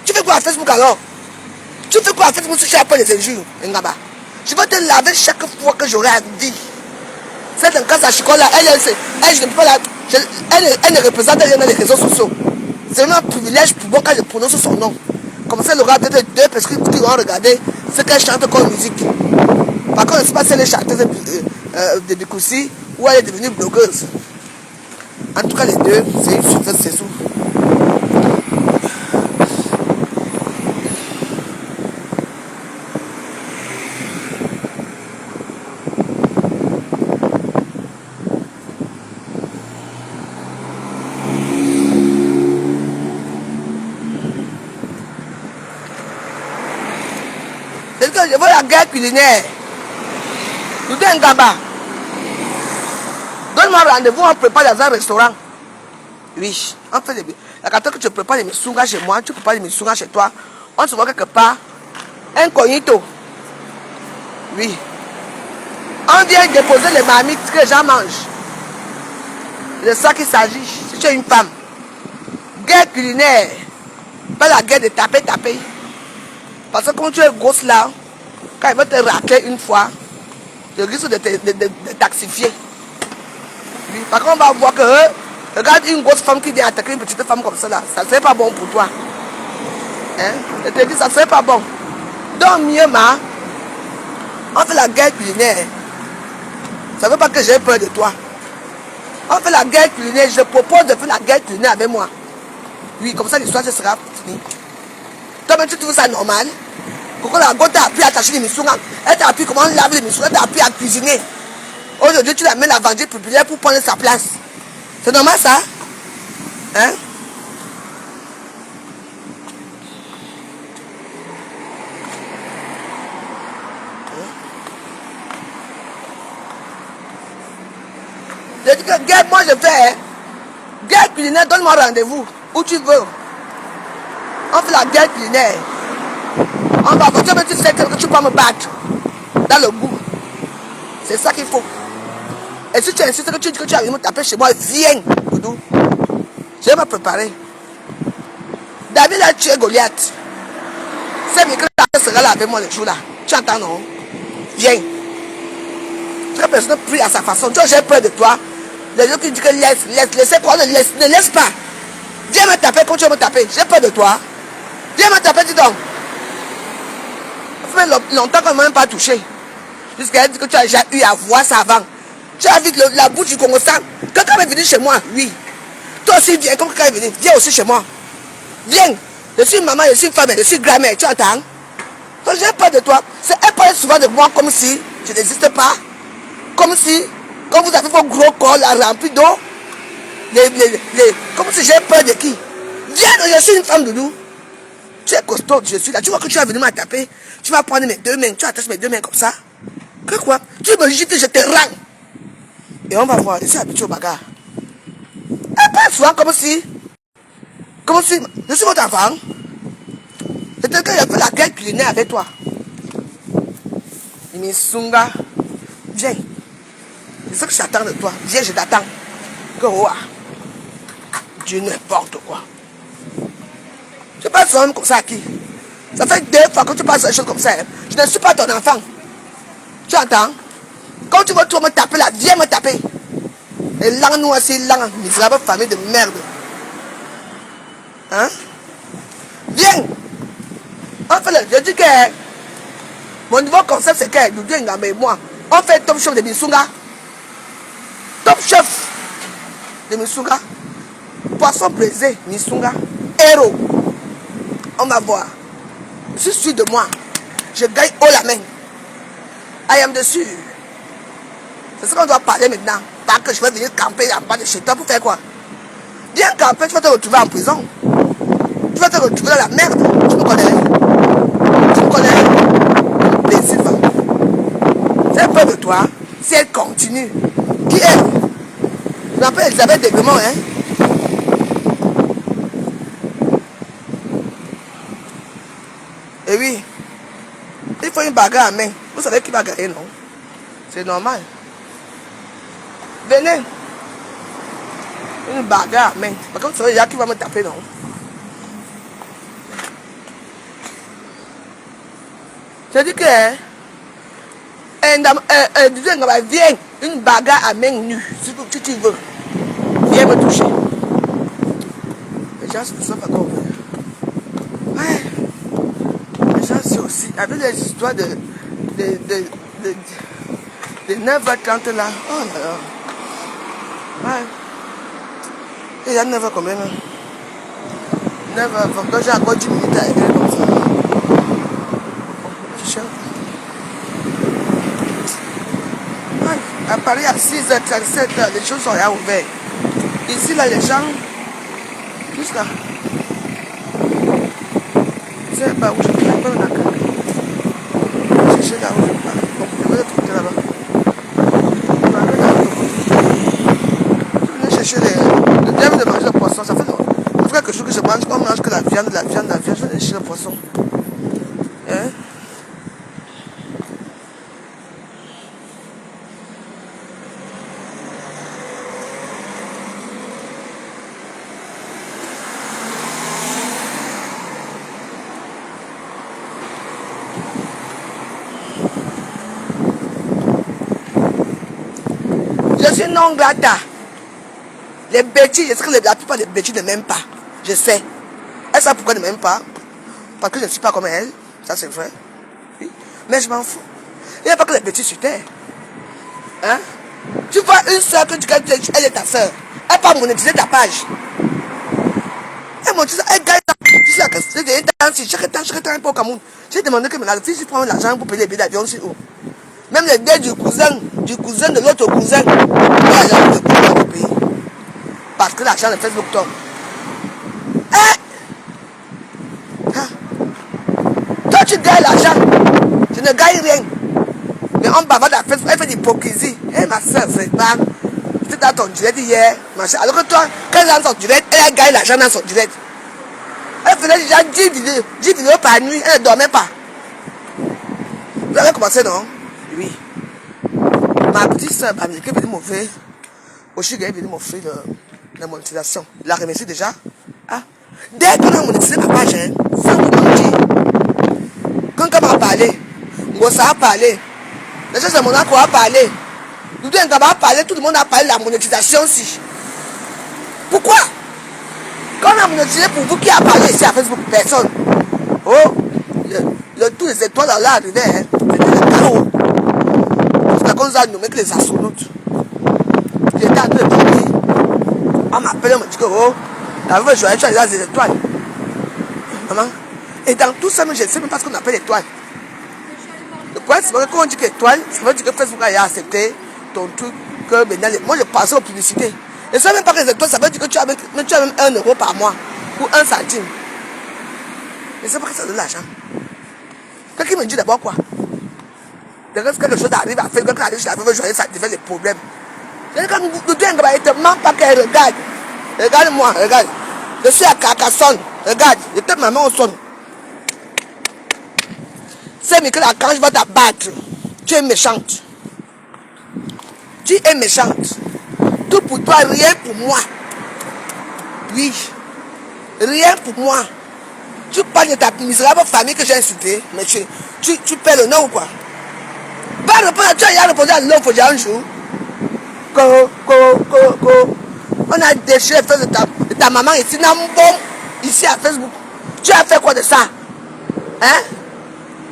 Speaker 1: Tu fais quoi à Facebook alors? Tu fais quoi à Facebook si tu as pas les injures, Ngaba? Je vais te laver chaque fois que j'aurai à dire. C'est un cas à Chicola. Elle ne représente rien dans les réseaux sociaux. C'est un privilège pour moi quand je prononce son nom. Comme ça, elle aura peut-être 2 personnes qui vont regarder ce qu'elle chante comme musique. Par contre, je ne sais pas si elle est chanteuse de Bikoussi ou elle est devenue blogueuse. En tout cas, les deux, c'est une suite de saison. Je veux la guerre culinaire. Nous sommes un Ngaba. Donne-moi rendez-vous, on prépare dans un restaurant. Oui, on fait la carte que tu prépares les missungas chez moi, tu prépares les missungas chez toi. On se voit quelque part. Incognito. Oui. On vient déposer les marmites que les gens mangent. De ça qu'il s'agit. Si tu es une femme. Guerre culinaire. Pas la guerre de taper. Parce que quand tu es grosse là, quand il va te racler une fois, je risque de taxifier. Oui. Par contre, on va voir que regarde une grosse femme qui vient attaquer une petite femme comme ça là. Ça ne serait pas bon pour toi. Hein? Je te dis, ça ne serait pas bon. Donc mieux, On fait la guerre culinaire. Ça ne veut pas que j'ai peur de toi. On fait la guerre culinaire. Je propose de faire la guerre culinaire avec moi. Oui, comme ça l'histoire sera finie. Toi-même, tu trouves ça normal? Pourquoi la gote t'a appris à attacher les missungas? Elle t'a appris comment laver les missungas, elle t'a appris à cuisiner. Aujourd'hui, tu la mets la vendue populaire pour prendre sa place. C'est normal ça? Hein? Je dis que guerre, moi je fais. Guerre culinaire, donne-moi rendez-vous. Où tu veux. On fait la guerre culinaire. On va voter, mais tu sais que tu peux me battre. Dans le goût. C'est ça qu'il faut. Et si tu insistes que tu dis que tu vas venir me taper chez moi, viens, Boudou. Je vais me préparer. David a tué Goliath. C'est Michel sera là avec moi le jour là. Tu entends, non? Viens. Chaque personne prie à sa façon. Toi, j'ai peur de toi. Les gens qui disent que laissez quoi, ne laisse pas. Viens me taper quand tu vas me taper. J'ai peur de toi. Viens me taper, dis donc. Ça fait longtemps qu'on ne m'a même pas touché. Jusqu'elle dit que tu as déjà eu à voir ça avant. Tu as vu la bouche du Congo sang. Quelqu'un est venu chez moi, oui. Toi aussi, viens, comme quelqu'un est venu, viens aussi chez moi. Viens. Je suis maman, je suis femme, je suis grand-mère, tu entends? Donc j'ai peur de toi. Elle parle souvent de moi comme si je n'existe pas. Comme si, quand vous avez vos gros corps là, remplis d'eau, comme si j'ai peur de qui? Viens, je suis une femme de nous. Tu es costaud, je suis là. Tu vois que tu vas venir me taper. Tu vas prendre mes deux mains, tu attaches mes deux mains comme ça. Que quoi? Tu me jettes, je te rends. Et on va voir, je suis habitué au bagarre. Elle parle souvent comme si je suis votre enfant. C'est que j'ai fait la guerre culinaire avec toi. Misunga, viens. C'est ce que j'attends de toi. Viens, je t'attends. Que roi. Dieu n'importe quoi. Tu passes souvent comme ça à qui? Ça fait 2 fois que tu passes des choses comme ça. Hein. Je ne suis pas ton enfant. Tu entends? Quand tu veux me taper là, viens me taper. Et là, nous aussi, là, misérable famille de merde. Hein? Viens! En fait, je dis que mon nouveau concept, c'est que nous deux, mais moi, on fait top chef de Misunga. Top chef de Misunga. Poisson braisé, Misunga. Héros. On va voir. Je suis sûr de moi. Je gagne haut la main. I am dessus. C'est ce qu'on doit parler maintenant. Pas que je vais venir camper en bas de chez toi pour faire quoi? Viens camper, tu vas te retrouver en prison. Tu vas te retrouver dans la merde. Tu me connais? Tu me connais? Plaisir. J'ai peur de toi. Si elle continue. Qui est? Je m'appelle Elisabeth Degremont, hein? Et oui. Il faut une bagarre à main. Vous savez qui va gagner, non? C'est normal. Venez. Une bagarre, mais par contre, c'est vrai, il y a qui va me taper, non? Je dis que viens, une bagarre à main nue, si tu veux. Viens me toucher. Les gens ne sont pas compris. Ouais. Les gens, c'est aussi, avec les histoires de 9h30 là. Oh là là. Ouais. Il y a 9h quand même. 9h, donc j'ai encore 10 minutes à écrire comme ça. C'est cher. Ouais. À Paris, à 6h37, les choses sont rien ouvertes. Ici, là, les gens, juste là. Je ne sais pas où je vais, pas dans la carte. Je cherche là où je pars. Bon, je vais le trouver là-bas. Je viens de manger le poisson, ça fait quelque chose que je mange, on mange que la viande, je vais chercher le poisson. Hein? Je suis non grata. Les bêtises, je sais que la plupart des bêtises ne m'aiment pas. Je sais. Elle sait pourquoi elle ne m'aime pas. Parce que je ne suis pas comme elle. Ça, c'est vrai. Oui. Mais je m'en fous. Il n'y a pas que les petits sur terre. Hein? Tu vois une soeur que tu gagnes, elle est ta soeur. Elle peut monétiser ta page. Elle monétise, elle gagne. Tu sais, chaque temps, un peu au Cameroun. J'ai demandé que maintenant, si je prends l'argent pour payer les billets d'avion, c'est où? Même les dettes du cousin de l'autre cousin, l'argent de payer. Parce que l'argent de Facebook tombe. Hein? Toi, tu gagnes l'argent. Je ne gagne rien. Mais on bavarde à Facebook, elle fait de l'hypocrisie. Eh, ma soeur, c'est pas. C'était dans ton direct hier. Alors que toi, quand elle est dans son direct, elle gagne l'argent dans son direct. Elle faisait déjà 10 vidéos par nuit, elle ne dormait pas. Vous avez commencé, non? Oui. Ma petite soeur, qui est venue m'offrir, aussi, elle est venue m'offrir la monétisation. La remercie déjà. Ah. Dès qu'on a monétisé ma page, hein, sans vous mentir, quand on m'a parlé, Ngossa a parlé, les gens de Monaco a parlé, Doudou Ngaba a parlé, tout le monde a parlé de la monétisation aussi. Pourquoi? Quand on a monétisé pour vous, qui a parlé ici à Facebook? Personne. Oh, tous les étoiles là arrivaient, hein, c'était le chaos. C'est qu'on nous a nommé que les astronautes. J'étais en train de dormir. On m'appelle, on me dit que, oh, la vraie joie, tu as des étoiles. Maman. Et dans tout ça, je ne sais même pas ce qu'on appelle étoile. Le problème, c'est que quand on dit qu'étoile, ça veut dire que Facebook a accepté ton truc. Que maintenant, moi, je pensais aux publicités. Et ça, même pas que les étoiles, ça veut dire que tu as même 1 euro par mois. Ou 1 centime. Mais c'est pas que ça donne l'argent. Quelqu'un me dit d'abord quoi? Quelque chose arrive à faire, quelque chose arrive à faire, ça devient des problèmes. Quand nous devons il te manque pas qu'elle regarde. Regarde-moi, regarde. Je suis à Carcassonne. Regarde, je tape ma main au son. C'est Michel quand je vais t'abattre. Tu es méchante. Tu es méchante. Tout pour toi, rien pour moi. Oui. Rien pour moi. Tu parles de ta misérable famille que j'ai insultée, mais tu perds le nom ou quoi? Va répondre, tu as répondu à l'homme un jour. On a déchiré les fesses de ta maman ici, ici à Facebook. Tu as fait quoi de ça? Hein?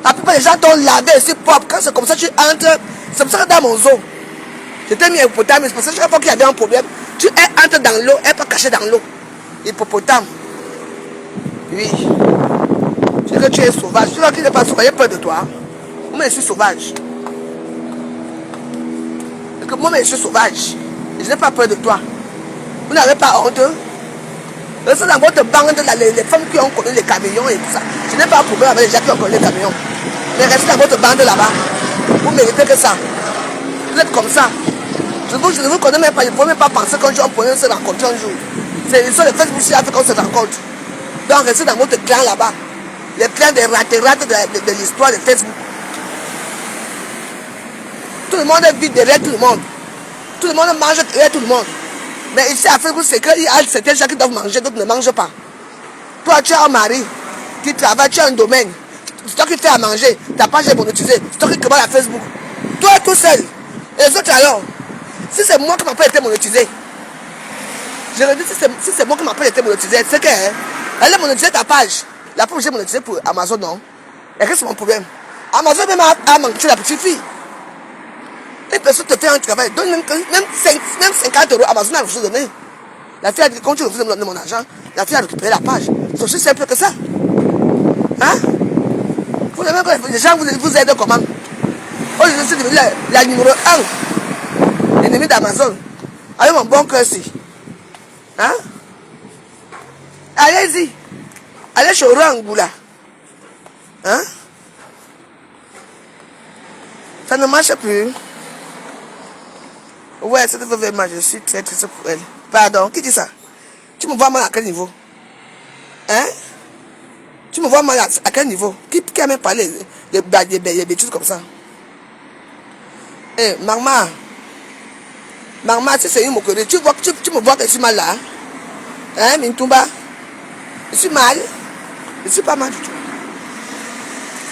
Speaker 1: La plupart des gens t'ont lavé ici propre. Quand c'est comme ça, tu entres. C'est pour ça que dans mon zoo, j'étais mis hippopotame. C'est pour ça que chaque fois qu'il y avait un problème, tu entres dans l'eau, elle n'est pas cachée dans l'eau. Hippopotame. Oui. C'est que tu es sauvage. Tu vois qu'il n'est pas sauvage, il a peur de toi. Moi, je suis sauvage. Que moi, je suis sauvage. Et je n'ai pas peur de toi. Vous n'avez pas honte. Restez dans votre bande, les femmes qui ont connu les camions et tout ça. Je n'ai pas de problème avec les gens qui ont connu les camions. Mais restez dans votre bande là-bas. Vous méritez que ça. Vous êtes comme ça. Je ne vous connais même pas. Je ne peux même pas penser qu'un jour on pourrait se rencontrer un jour. C'est sur le Facebook qui a fait qu'on se rencontre. Donc restez dans votre clan là-bas. Les clans des ratés de l'histoire de Facebook. Tout le monde vit derrière tout le monde. Tout le monde mange derrière tout le monde. Mais ici à Facebook, c'est qu'il y a certains gens qui doivent manger, d'autres ne mangent pas. Toi, tu as un mari qui travaille, tu as un domaine. C'est toi qui fais à manger. Ta page est monétisée. C'est toi qui commandes à Facebook. Toi tout seul. Et les autres alors, si c'est moi qui ma page été monétisée, je le dis, si c'est moi qui ma page été monétisée, c'est qu'elle a monétisé ta page. La page j'ai monétisée pour Amazon, non? Et qu'est-ce que c'est mon problème? Amazon même a menti la petite fille. Une personne te fait un travail, donne même 50 euros, Amazon a refusé de donner. La fille a dit, quand tu refuses de me donner mon argent, la fille a récupéré la page. C'est aussi simple que ça. Hein? Vous savez que les gens vous aident comment? Aujourd'hui, je suis devenu la numéro 1 ennemi d'Amazon. Avec mon bon cœur ci. Hein? Allez-y. Allez chez Orangoula. Hein? Ça ne marche plus. Ouais, c'est vraiment, je suis très triste pour elle. Pardon, qui dit ça? Tu me vois mal à quel niveau? Hein? Tu me vois mal à quel niveau? Qui a même parlé des bêtises comme ça? Eh, Marma, si c'est une moquerie, tu me vois que je suis mal là? Hein, Mintumba? Je suis mal? Je suis pas mal du tout.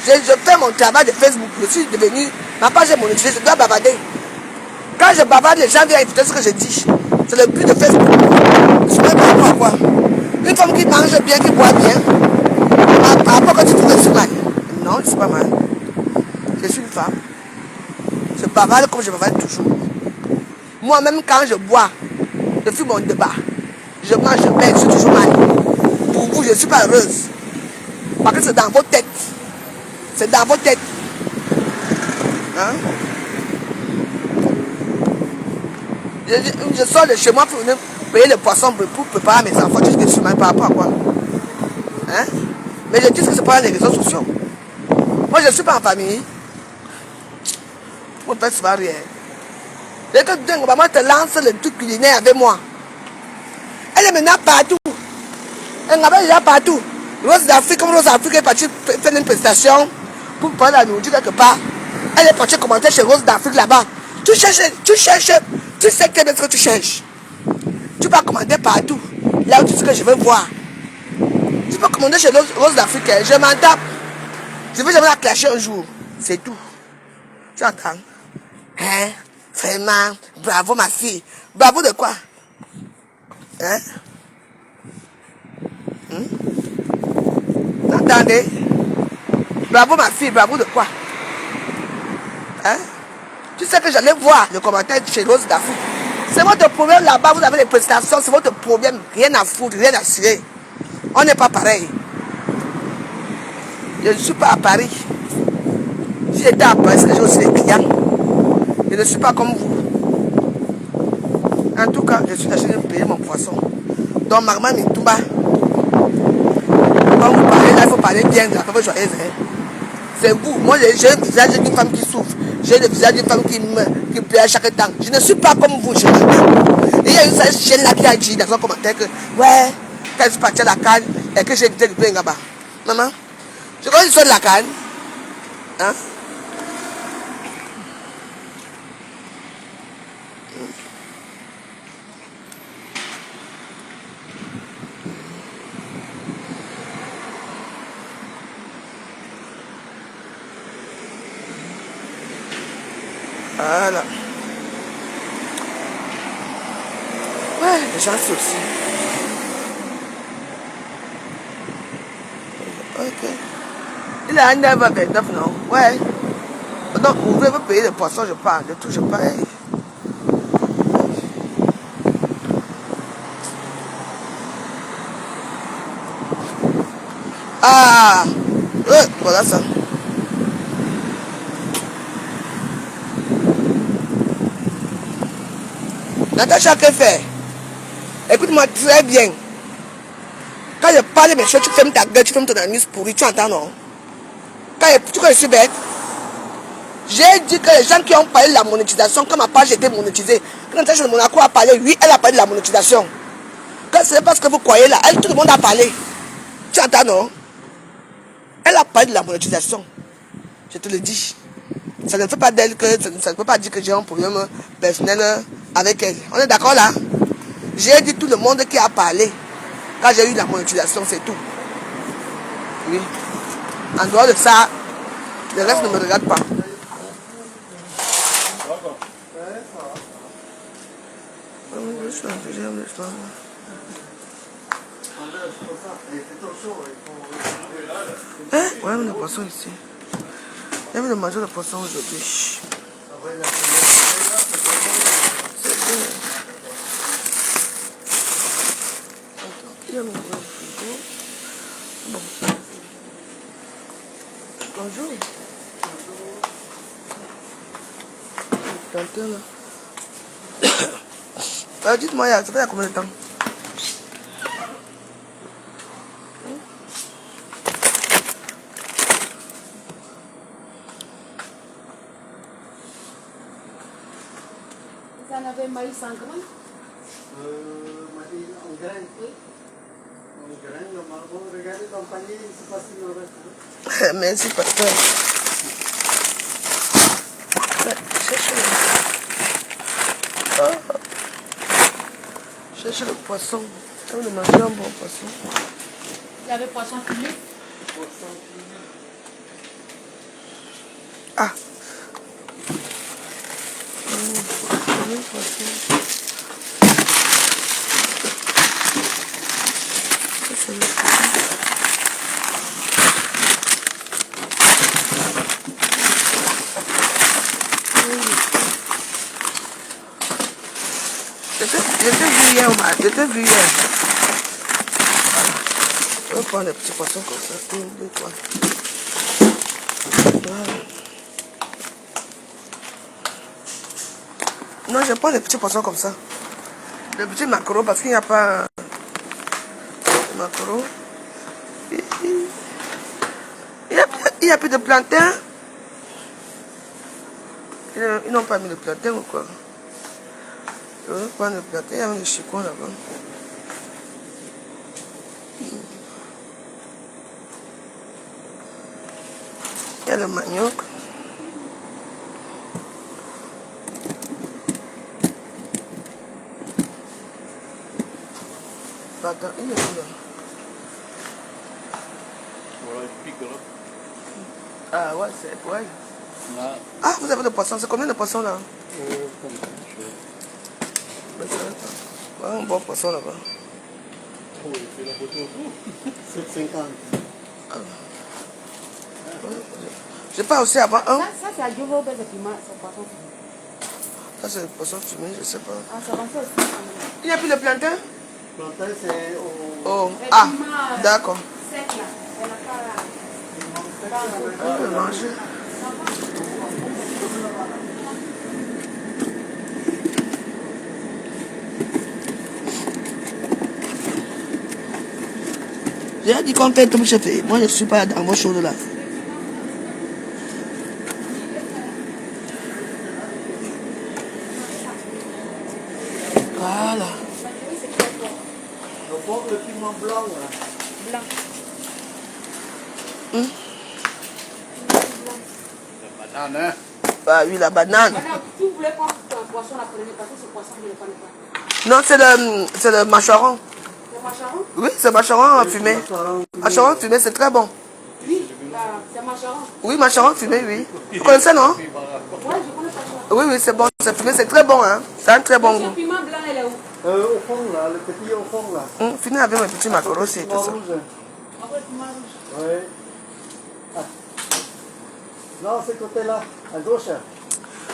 Speaker 1: Je fais mon travail de Facebook, je suis devenu, ma page est monétisée, je dois bavarder. Quand je bavarde, les gens viennent écouter ce que je dis. C'est le but de Facebook. Je ne sais pas quoi. Une femme qui mange bien, qui boit bien, par rapport à tu trouves que je suis mal. Non, je ne suis pas mal. Je suis une femme. Je bavarde comme je bavarde toujours. Moi-même, quand je bois, je fume mon débat. Je mange, je paie, je suis toujours mal. Pour vous, je ne suis pas heureuse. Parce que c'est dans vos têtes. C'est dans vos têtes. Hein? Je sors de chez moi pour venir payer le poisson pour préparer mes enfants. Tu dis que je suis mal par rapport à quoi? Hein? Mais je dis que c'est pas les réseaux sociaux. Moi, je ne suis pas en famille. Mon père, ça va rien. Dès que maman te lance le truc culinaire avec moi, elle est maintenant partout. Elle est déjà partout. Rose d'Afrique, comme Rose d'Afrique est partie faire une prestation pour prendre la nourriture quelque part. Elle est partie commenter chez Rose d'Afrique là-bas. Tu cherches, tu sais que ce que tu cherches. Tu vas commander partout. Là où tu sais que je veux voir. Tu peux commander chez Rose d'Afrique. Je m'en tape. Je veux jamais la clasher un jour. C'est tout. Tu entends? Hein? Vraiment, bravo ma fille. Bravo de quoi? Hein? Entendez? Bravo ma fille, bravo de quoi? Hein? Tu sais que j'allais voir le commentaire chez Rose d'Afrique. C'est votre problème là-bas, vous avez des prestations, c'est votre problème. Rien à foutre, rien à cirer. On n'est pas pareil. Je ne suis pas à Paris. Si j'étais à Paris, c'est que j'ai aussi des clients. Je ne suis pas comme vous. En tout cas, je suis acheté de payer mon poisson. Donc, Marma Mintumba. Quand vous parlez là, il faut parler bien de la femme joyeuse. C'est vous. Moi, j'ai un visage d'une femme qui souffre. J'ai le visage d'une femme qui pleure chaque temps. Je ne suis pas comme vous, je m'entends. Et il y a une seule chaîne là qui a dit dans son commentaire que, ouais, quand je suis parti à la canne et que j'ai évité le plein là-bas. Maman, je crois que je suis de la canne. Hein? Voilà. Ouais, les gens aussi. Ok. Il a un 9h29, non? Ouais. Donc, vous voulez payer le poisson, je parle. De tout, je paye. Ah! Voilà ça. Natacha, que fait? Écoute-moi très bien. Quand je parle mes choses, tu fermes ta gueule, tu fermes ton anus pourri, tu entends, non? Tu crois que je suis bête? J'ai dit que les gens qui ont parlé de la monétisation, quand ma page était monétisée, quand Natacha de Monaco a parlé, oui, elle a parlé de la monétisation. Quand c'est parce que vous croyez là, elle, tout le monde a parlé. Tu entends, non? Elle a parlé de la monétisation. Je te le dis. Ça ne fait pas d'elle que ça ne peut pas dire que j'ai un problème personnel avec elle. On est d'accord là? J'ai dit tout le monde qui a parlé. Quand j'ai eu la monétisation, c'est tout. Oui. En dehors de ça, le reste ne me regarde pas. Hein? Ouais, mais le poisson ici. J'ai envie de manger le poisson aujourd'hui. C'est bien. Il y a mon frigo. Bon. Bonjour. Plantain là. Dites-moi, ça fait combien de temps?
Speaker 2: Ça n'avait maïs 100 grammes?
Speaker 4: En graines, oui. En graines, normalement, regardez dans le panier, c'est pas si mauvais.
Speaker 1: Merci, pasteur. Cherchez le poisson. J'ai envie de manger un bon poisson.
Speaker 2: Il y avait poisson fumé.
Speaker 1: Ah. J'étais vu hier, j'étais vu hier. On va prendre les petits poissons comme ça. 1, 2, 3. Voilà. Non, je prends les petits poissons comme ça. Les petits maquereaux parce qu'il n'y a pas de maquereaux. Il n'y a plus de plantain. Ils n'ont pas mis le plantain ou quoi? Je vais prendre le plantain, il y a un chicon là-bas. Il y a le manioc. Attends, il est où là?
Speaker 5: Voilà, il pique là.
Speaker 1: Ah ouais, c'est... Ouais. Ah, vous avez le poisson. C'est combien de poissons là? Un bon poisson là-bas.
Speaker 5: Oh, il fait la photo autour.
Speaker 4: 7,50.
Speaker 1: Je pas aussi avoir un.
Speaker 2: Ça c'est à Diovo, c'est piment, c'est poisson.
Speaker 1: Ça, c'est le poisson fumé, je sais pas.
Speaker 2: Ah, ça va faire aussi.
Speaker 1: Il n'y a plus de plantain?
Speaker 4: Plantain, c'est au...
Speaker 1: Oh, ah, d'accord.
Speaker 2: Sec là, elle n'a pas...
Speaker 1: On peut manger. J'ai dit qu'on fait comme je fais. Moi, je ne suis pas dans vos choses là. Voilà.
Speaker 4: Le bon, le piment blanc, là.
Speaker 2: Blanc.
Speaker 5: Banane, hein.
Speaker 1: Bah oui, la banane.
Speaker 2: Maintenant, tu voulais pas un poisson la première parce que ce poisson, je ne le connais pas.
Speaker 1: Non, c'est le macharon.
Speaker 2: Le macharon?
Speaker 1: Oui, c'est macharon fumé. Macharon fumé, c'est très bon.
Speaker 2: Oui, c'est macharon.
Speaker 1: Oui, macharon fumé, oui. Vous connaissez, non?
Speaker 2: Ouais, je connais pas ça.
Speaker 1: Oui, oui, c'est bon. C'est fumé, c'est très bon, hein. C'est un très bon
Speaker 2: Le
Speaker 1: goût.
Speaker 2: piment blanc, elle est où?
Speaker 4: Au fond, là, le petit au fond, là.
Speaker 1: Fini avec mes petits macaroons aussi et tout ça.
Speaker 4: Rouge.
Speaker 2: Après, le piment rouge.
Speaker 4: Oui. Ah. Non, c'est côté-là, à gauche.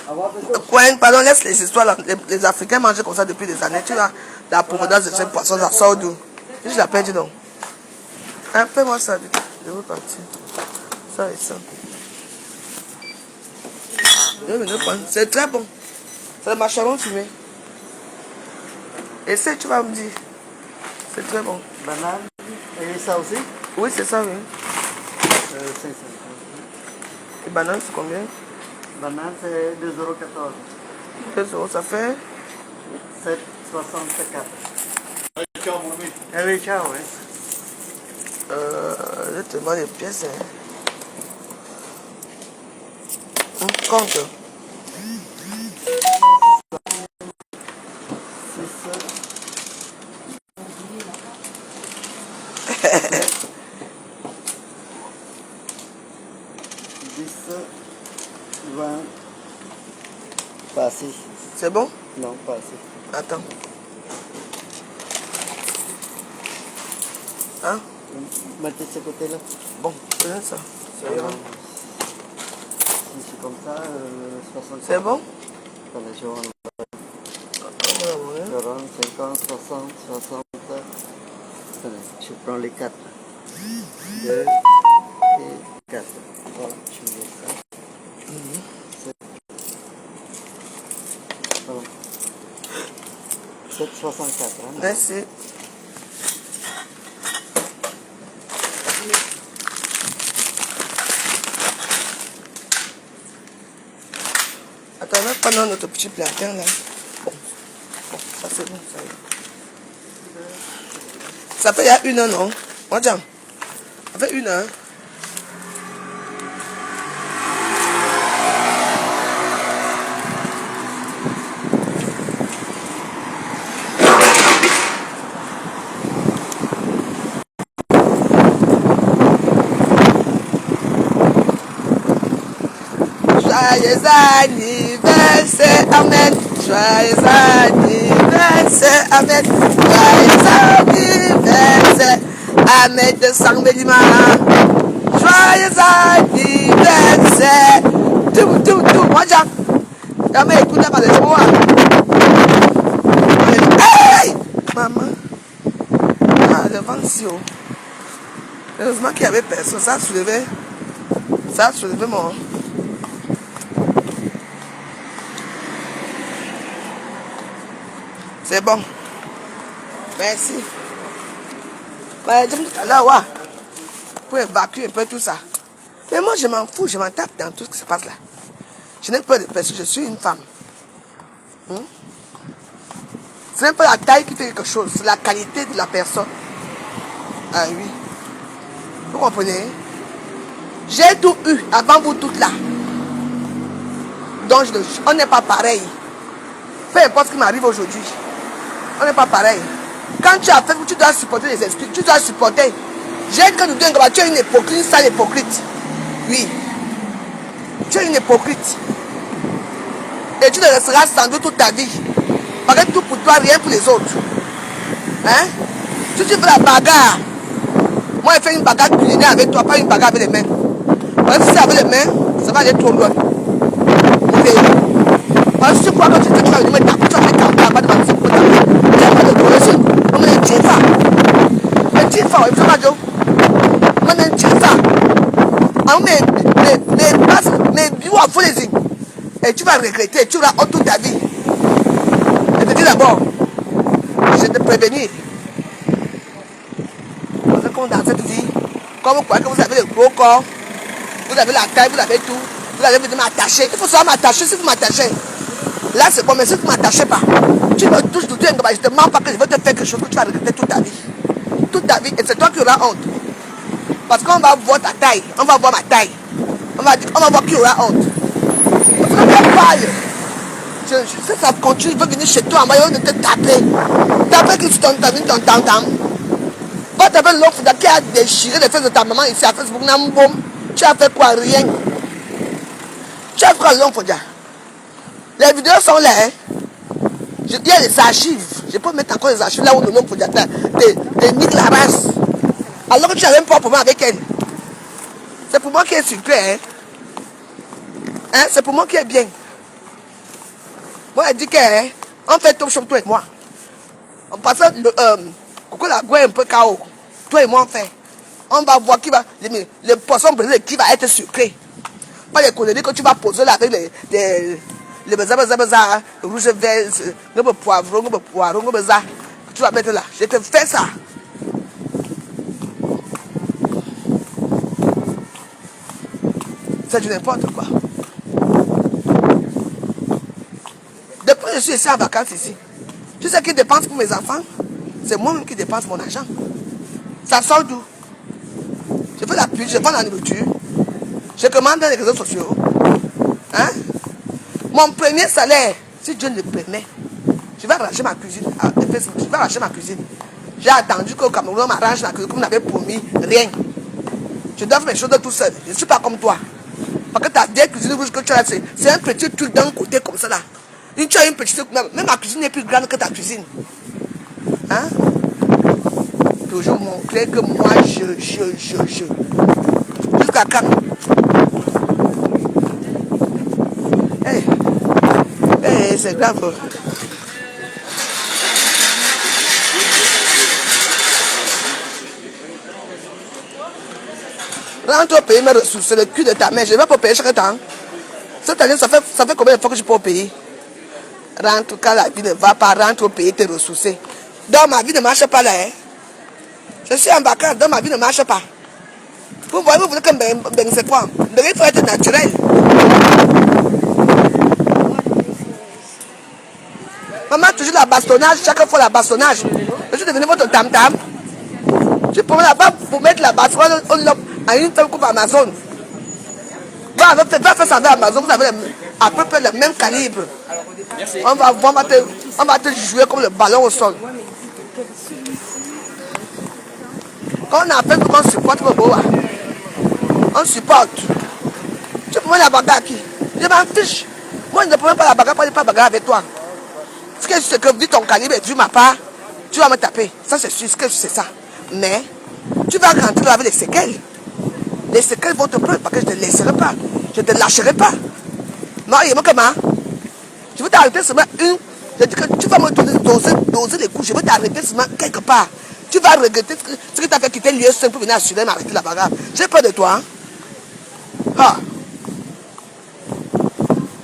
Speaker 4: À droite de gauche.
Speaker 1: Ouais, pardon, laisse les histoires là. Les Africains mangent comme ça depuis des années. Tu vois, la provenance de ce poisson, ça sort d'où? Je la perds, dis donc. Hein, fais-moi ça vite. Je veux partir. Ça et ça. C'est très bon. C'est le macharon fumé. Essaye, tu vas me dire. C'est très bon.
Speaker 4: Banane. Et ça aussi?
Speaker 1: Oui, c'est ça, oui.
Speaker 4: 5,50.
Speaker 1: Les bananes, c'est combien?
Speaker 4: Banane, c'est 2,14 €.
Speaker 1: 2 euros, ça fait
Speaker 4: 7,64.
Speaker 5: Allez, ciao, mon ami.
Speaker 4: Allez, ciao, oui.
Speaker 1: je te demande les pièces. Hein. Compte.
Speaker 4: 10, 20. Pas assez.
Speaker 1: C'est bon?
Speaker 4: Non, pas assez.
Speaker 1: Attends. Hein?
Speaker 4: Mettez ce côté-là.
Speaker 1: Bon, prenez ça. Ça ira.
Speaker 4: Si c'est comme ça, 60.
Speaker 1: C'est bon?
Speaker 4: Attendez, je rentre.
Speaker 1: Voilà,
Speaker 4: 40, 50, 60, 60. Attendez, je prends les 4. 2 et 4. Voilà, je mets ça. 7. Voilà. 7,64. Hein,
Speaker 1: merci. Attends, on va prendre notre petit plantain là. Bon, ça c'est bon, ça y est. Ça fait il y a 1 heure, non? Moi, tiens. Ça fait 1 heure. Joyeux anniversaire, Ahmed. Joyeux anniversaire, Ahmed. Joyeux anniversaire, Ahmed de Sangbelima. Joyeux anniversaire. Tout, moi, j'ai jamais écouté par les mots. ici. Oh. Heureusement qu'il y avait personne. Ça a soulevé mon... C'est bon. Merci. Bah, je me dis tout à l'heure, ouais, pour évacuer un peu tout ça. Mais moi, je m'en fous, je m'en tape dans tout ce qui se passe là. Je n'ai pas de personne, je suis une femme. Ce n'est pas la taille qui fait quelque chose, c'est la qualité de la personne. Ah oui. Vous comprenez? J'ai tout eu avant vous toutes là. Donc, on n'est pas pareil. Peu importe ce qui m'arrive aujourd'hui. On n'est pas pareil. Quand tu as fait, tu dois supporter les esprits. Tu dois supporter. J'ai dit que nous disons que tu es une hypocrite, une sale hypocrite. Oui. Tu es une hypocrite. Et tu le resteras sans doute toute ta vie. Parce que tout pour toi, rien pour les autres. Hein? Si tu fais la bagarre, moi je fais une bagarre culinaire avec toi, pas une bagarre avec les mains. Parce que si c'est avec les mains, ça va aller trop loin. Parce que si tu crois que tu vas venir me taper, tu vas me taper, pas de ma vie, tu n'as pas de correction. On me dit ça. Mais dis ça, il faut pas dire. On me dit ça. Mais bio à les et tu vas regretter, tu auras honte toute ta vie. Je te dis d'abord, je te prévenir. Parce qu'on dans cette vie, comme vous croyez que vous avez le gros corps, vous avez la taille, vous avez tout, vous allez venir m'attacher. Il faut savoir m'attacher si vous m'attachez. Là c'est bon, mais si vous ne m'attachez pas, tu me touches tout, je te mens pas que je veux te faire quelque chose que tu vas regretter toute ta vie. Toute ta vie, et c'est toi qui auras honte. Parce qu'on va voir ta taille, on va voir ma taille. On va voir qui aura honte. Parce que parle. Si ça continue, il veut venir chez toi en maillot de te taper. Taper qui ton tam. Va taper l'autre qui a déchiré les fesses de ta maman ici à Facebook. Tu as fait quoi? Rien. Tu as fait quoi l'homme Fodia? Les vidéos sont là. Hein? Il y a les archives. Je peux mettre encore les archives là où le nom Fodia te nique la race. Alors que tu n'as même pas un problème avec elle. C'est pour moi qui est super. Hein? C'est pour moi qui est bien. Moi, elle dit qu'on fait top shop, toi et moi. On passe coucou la gueule un peu KO. Toi et moi, on fait. On va voir qui va. Le poisson brisé qui va être sucré. Pas les conneries que tu vas poser là avec les bazar, rouge, vert, le poivron, le bazar. Tu vas mettre là. Je te fais ça. C'est du n'importe quoi. Depuis que je suis ici en vacances ici, tu sais qui dépense pour mes enfants? C'est moi-même qui dépense mon argent. Ça sort d'où? Je fais la pub, je vends la nourriture, je commande dans les réseaux sociaux. Hein? Mon premier salaire, si Dieu le permet, je vais arranger ma cuisine. Je vais arranger ma cuisine. J'ai attendu qu'au Cameroun m'arrange la cuisine comme on avait promis. Rien. Je dois faire mes choses tout seul. Je ne suis pas comme toi. Parce que ta vieille cuisine rouge que tu as, c'est un petit truc d'un côté comme ça là. Tu as une petite... Même ma cuisine est plus grande que ta cuisine. Hein? Toujours montrer que moi, je. Jusqu'à quand? Hey, c'est grave. Rentre au pays, mes ressources, c'est le cul de ta mère. Je ne vais pas payer chaque temps. Cette année, ça fait combien de fois que je peux payer? Rentre quand la vie ne va pas, rentre au pays, te ressourcer. Donc ma vie ne marche pas là. Hein? Je suis en vacances, donc ma vie ne marche pas. Vous voyez, vous voulez que c'est quoi? Il faut être naturel. Maman, toujours la bastonnage, chaque fois la bastonnage. Je suis devenu votre tam-tam. Je peux là-bas pour mettre la bastonnage à une telle coupe Amazon. Va faire ça avec Amazon, vous avez à peu près le même calibre. On va te jouer comme le ballon au sol. Quand on appelle comment on supporte le boa, on supporte. Tu peux mettre la bagarre à qui? Je m'en fiche. Moi, je ne peux même pas la bagarre, pas bagarre avec toi. Ce que je sais que vu ton calibre et vu ma part, tu vas me taper. Ça, c'est sûr, ce que je sais ça. Mais, tu vas rentrer là avec les séquelles. Les séquelles vont te prendre parce que je ne te laisserai pas. Je ne te lâcherai pas. Non, il y a comment? Je veux t'arrêter seulement une. Je dis que tu vas me doser les coups. Je veux t'arrêter seulement quelque part. Tu vas regretter ce que tu as fait quitter lieu 5 pour venir assurer m'arrêter la bagarre. J'ai peur de toi. Hein? Ah.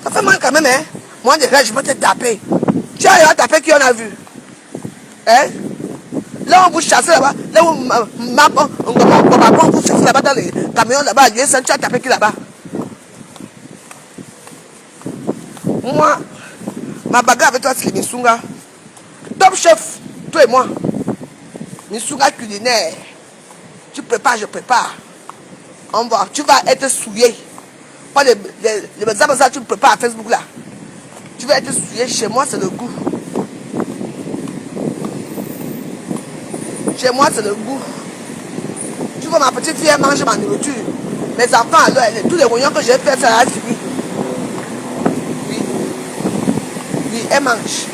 Speaker 1: Ça fait mal quand même, hein? Moi, déjà, je vais te taper. Tu as tapé qui on a vu? Hein? Là, on vous chasse là-bas. Là où on vous chasse là-bas dans les camions là-bas. Tu as tapé qui là-bas? Moi, ma bagarre avec toi, c'est Missunga. Top chef, toi et moi. Missunga culinaire. Tu prépares, je prépare. On va, tu vas être souillé. Pas les ça tu prépares à Facebook là. Tu vas être souillé. Chez moi, c'est le goût. Chez moi, c'est le goût. Tu vois, ma petite fille, elle mange ma nourriture. Mes enfants, alors, tous les rognons que j'ai fait, ça a fini. Oui, elles mangent.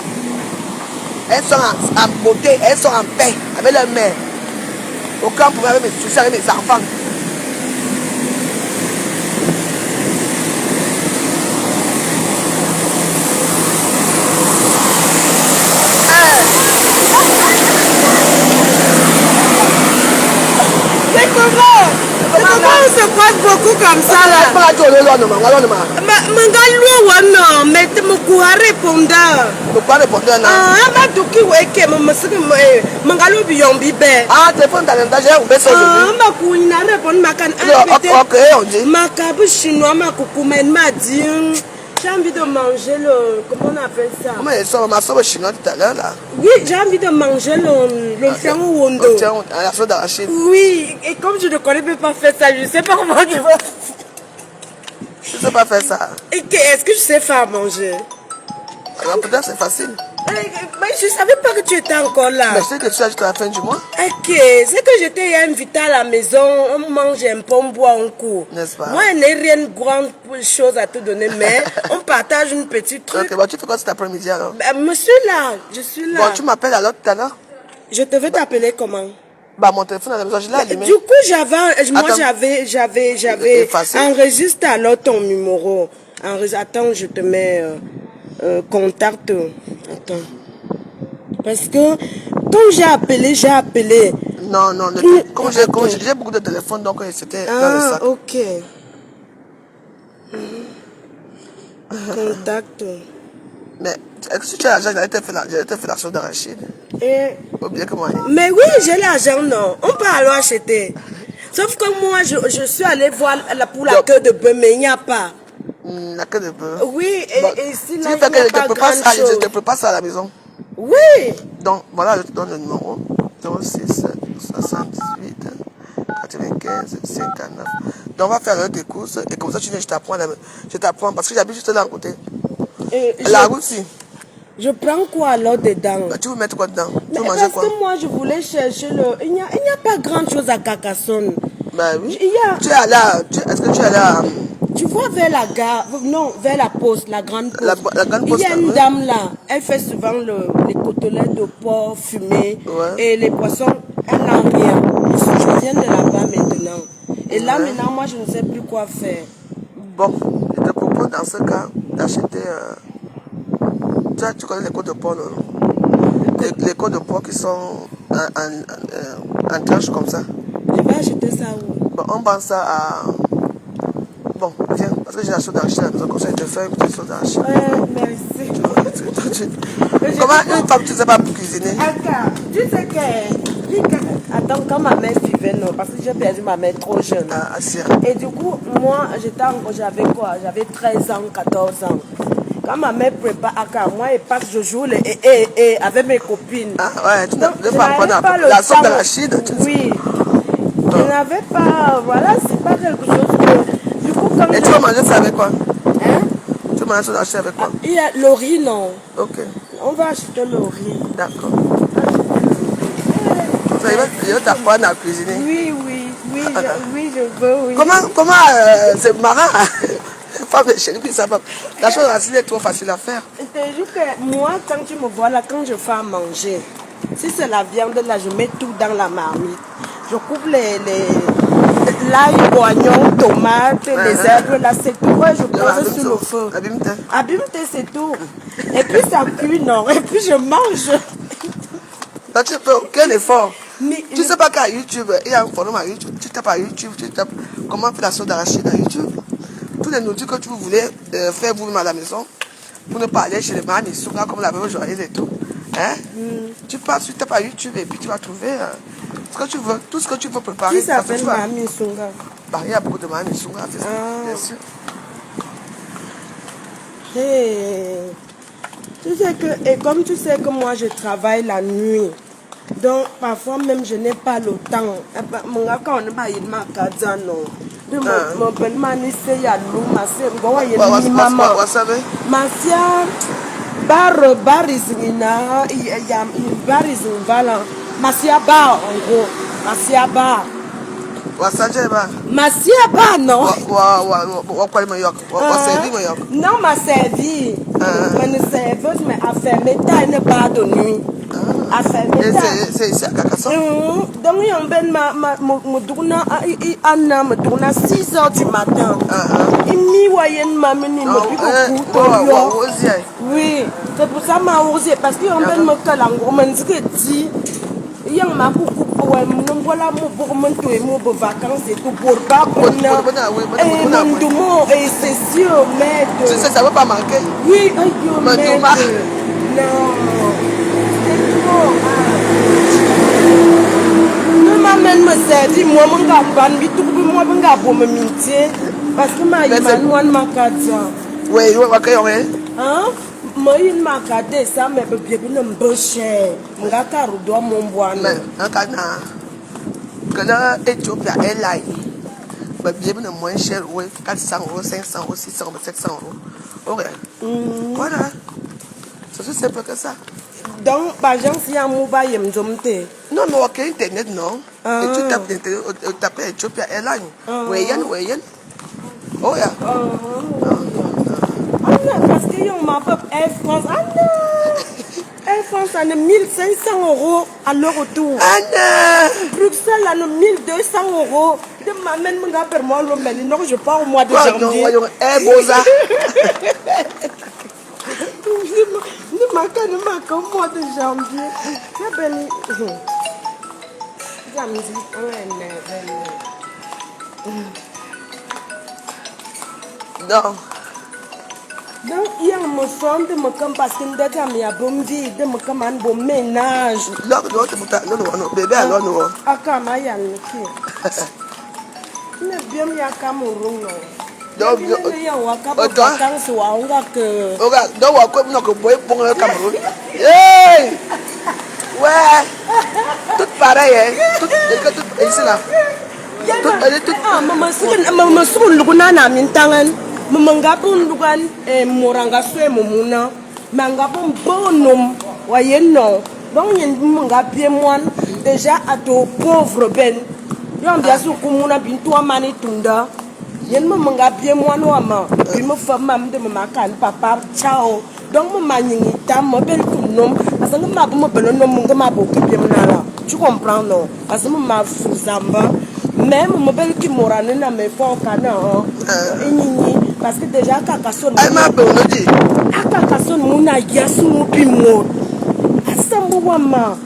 Speaker 1: Elles sont en beauté, elles sont en paix avec leur mère. Aucun problème avec mes soucis, avec mes enfants.
Speaker 2: Comment on se croise beaucoup comme ça là? Mais tu me cours répondant. Ah, ma tuki weke, mangalo biyombi be.
Speaker 1: Ah, téléphone dans l'endroit, j'ai oublié ça aujourd'hui.
Speaker 2: Ma couina répond ma can.
Speaker 1: Ok, on dit.
Speaker 2: Ma cabe chinois, ma coucoumen m'a dit. J'ai envie de manger le. Comment on appelle ça?
Speaker 1: Comment ils sont? Ma soeur chinois tout à l'heure là.
Speaker 2: Oui, j'ai envie de manger le fiang wondo.
Speaker 1: La sauce d'arachide.
Speaker 2: Oui, et comme je ne connais pas faire ça, je ne sais pas comment tu vas.
Speaker 1: Je ne sais pas faire ça.
Speaker 2: Est-ce que je sais faire à manger?
Speaker 1: Alors peut-être c'est facile.
Speaker 2: Mais je ne savais pas que tu étais encore là.
Speaker 1: Mais je sais que tu as jusqu'à la fin du mois.
Speaker 2: Ok, c'est que j'étais invitée à la maison, on mange un peu, on boit un coup.
Speaker 1: N'est-ce pas?
Speaker 2: Moi, je n'ai rien de grande chose à te donner, mais on partage une petite truc.
Speaker 1: Ok, bon, tu fais quoi cet après-midi alors?
Speaker 2: Je suis là.
Speaker 1: Bon, tu m'appelles alors tout à l'heure?
Speaker 2: Je te vais t'appeler comment?
Speaker 1: Bah, mon téléphone à la maison, je l'ai allumé.
Speaker 2: Du coup, j'avais enregistré alors ton numéro. Attends, je te mets contact. Attends. Parce que quand j'ai appelé.
Speaker 1: Non, comme j'ai beaucoup de téléphones, donc c'était dans le sac.
Speaker 2: Ok. Contact.
Speaker 1: Mais est-ce que tu as l'argent? J'allais te faire la sauce d'arachide. Oubliez que moi.
Speaker 2: Mais oui, j'ai l'argent, non. On peut alors acheter. Sauf que moi, je suis allée voir pour la queue de bœuf, mais il n'y a pas.
Speaker 1: La queue de bœuf?
Speaker 2: Oui, et ici, là, il n'y a pas
Speaker 1: je te prépare ça à la maison.
Speaker 2: Oui.
Speaker 1: Donc, voilà, je te donne le numéro. 06 78 95 59. Donc, on va faire des courses et comme ça, tu viens, je t'apprends parce que j'habite juste là à côté. La route, si.
Speaker 2: Je prends quoi alors dedans?
Speaker 1: Bah, tu veux mettre quoi dedans? Tu veux
Speaker 2: manger
Speaker 1: manger quoi?
Speaker 2: Parce que moi, je voulais chercher le... Il n'y a pas grand-chose à Carcassonne.
Speaker 1: Bah oui.
Speaker 2: Tu
Speaker 1: es là. Est-ce que tu es là?
Speaker 2: Tu vois vers la gare, non, vers la poste, la grande poste.
Speaker 1: La grande poste.
Speaker 2: Il y a une dame là, elle fait souvent les côtelettes de porc fumés et les poissons, elle n'a rien. Je viens de là-bas maintenant. Et là maintenant, moi je ne sais plus quoi faire.
Speaker 1: Bon, je te propose dans ce cas d'acheter... tu connais les côtes de porc, non? Les côtes de porc qui sont en tranche comme ça.
Speaker 2: Je vais acheter ça où?
Speaker 1: Bon, on vend ça à... Bon, viens, parce que j'ai la sauce d'arachide à la maison, comme ça je te fais une petite sauce d'arachide.
Speaker 2: Merci.
Speaker 1: Comment une femme tu ne sais pas cuisiner?
Speaker 2: Tu sais que... Attends, quand ma mère vivait, non, parce que j'ai perdu ma mère trop jeune. Et du coup, moi, j'avais quoi? J'avais 13 ans, 14 ans. Quand ma mère prépare Aka, moi, et pas que je joue avec mes copines.
Speaker 1: Ah ouais, tu n'avais pas apprendre la sauce d'arachide?
Speaker 2: Oui. Je n'avais pas... Voilà, c'est pas quelque chose que... Du coup, quand
Speaker 1: et tu vas manger ça avec quoi?
Speaker 2: Hein?
Speaker 1: Tu vas manger ça d'arachide avec quoi?
Speaker 2: Il y a le riz, non.
Speaker 1: Ok.
Speaker 2: On va acheter le riz.
Speaker 1: D'accord. Je vais t'apprendre à cuisiner.
Speaker 2: Oui, je veux, oui.
Speaker 1: Comment c'est marrant? Femme de chérie, ça va. La chose d'arachide est trop facile à faire.
Speaker 2: C'est juste que moi, quand tu me vois là, quand je fais à manger, si c'est la viande là, je mets tout dans la marmite. Je coupe l'ail, oignon, tomates, les herbes là, c'est tout. Ouais, je pose sur le feu. Abimte, c'est tout. Et puis ça cuit, non. Et puis je mange.
Speaker 1: Là, tu fais aucun effort. Tu sais pas qu'à YouTube, il y a un forum à YouTube. Tu tapes à YouTube, tu tapes comment faire la sauce d'arachide à YouTube. Tous les nourritures que tu voulez faire vous-même à la maison, pour ne pas aller chez les manisouga comme la même joyeuse et tout. Hein? Tu passes, tu tapes à YouTube et puis tu vas trouver ce que tu veux, tout ce que tu veux préparer.
Speaker 2: Qui s'appelle manisouga?
Speaker 1: Bah, il y a beaucoup de manisouga, bien sûr.
Speaker 2: Hey. Tu sais que, et comme tu sais que moi je travaille la nuit, donc parfois même je n'ai pas le temps. Mon gars, quand on n'est pas il m'a cadé, non. Mon bel manissé, il y a l'eau, ma sœur, il y a une maman. Ma sœur, barizina, il y a barizina, ma sœur bar, en gros, ma sœur bar. Ma sœur bar, non. Non, ma servie. Ma serveuse, mais à fermer, elle n'est pas de nuit. À fermer.
Speaker 1: C'est à Carcassonne.
Speaker 2: Donc, il y a un ben, me tourne à 6 h du matin. Il m'y voyait m'amener, oui, c'est pour ça que m'a osé. Parce qu'il y a un ben, me calango, me dit, il y a un beaucoup. Voilà mon vacances et tout pour pas et c'est sûr, mais
Speaker 1: ça ne va pas manquer.
Speaker 2: Oui, non, c'est trop. Ne m'amène me servir, moi, mon gars, moi, mon gars, pour me minter. Parce que ma m'a
Speaker 1: oui,
Speaker 2: hein? Moi, il m'a gardé ça, mais bien un cher. Mon gars, doit mon bois.
Speaker 1: Un canard. Que là, Ethiopia Airlines, bien moins cher, 400 €, 500 €, 600 €, 700 €. Ouais. Voilà. C'est aussi simple que ça.
Speaker 2: Donc, par exemple, si un mobile, il me dit.
Speaker 1: Non, mais ok, Internet, non. Et tu tapes Ethiopia Airlines. Oui. Oh, yeah.
Speaker 2: Parce qu'il y a ma peuple Air France. Air France, elle a 1500 € à leur retour. Bruxelles, elle a 1200 €. De m'amène mon gars pour moi, non, je pars au mois de janvier. Ne m'attends pas au mois de janvier. C'est belle.
Speaker 1: Non.
Speaker 2: Donc, il y a un son de me comme parce que il y a bon vie, de me comme un bon ménage.
Speaker 1: Non, bébé, alors non.
Speaker 2: Ah, comme il y a le qui. Il est bien, il y a Cameroun. Donc, il y a un vacances ou un gars que.
Speaker 1: Regarde, donc, on va comme pour le Cameroun. Hey! Ouais! Tout pareil, hein? Tout ici là.
Speaker 2: Maman, si vous ne Mangapun lugan moranga swe mumuna mangapun bonum wayeno donc yen mangapie moine déjà à to pauvre ben yon dia su kumuna bintu amani tunda yen mangapie moine wama puis me femme de makan papa ciao donc me manyi tam mo bel kunum asanga mabu mo benonom munga mabu kipie mnala tu comprends non parce que ma fuzamba même mon bel qui morane na me fo kana enini parce que déjà Carcassonne Carcassonne muna yasu mupimo asambu wama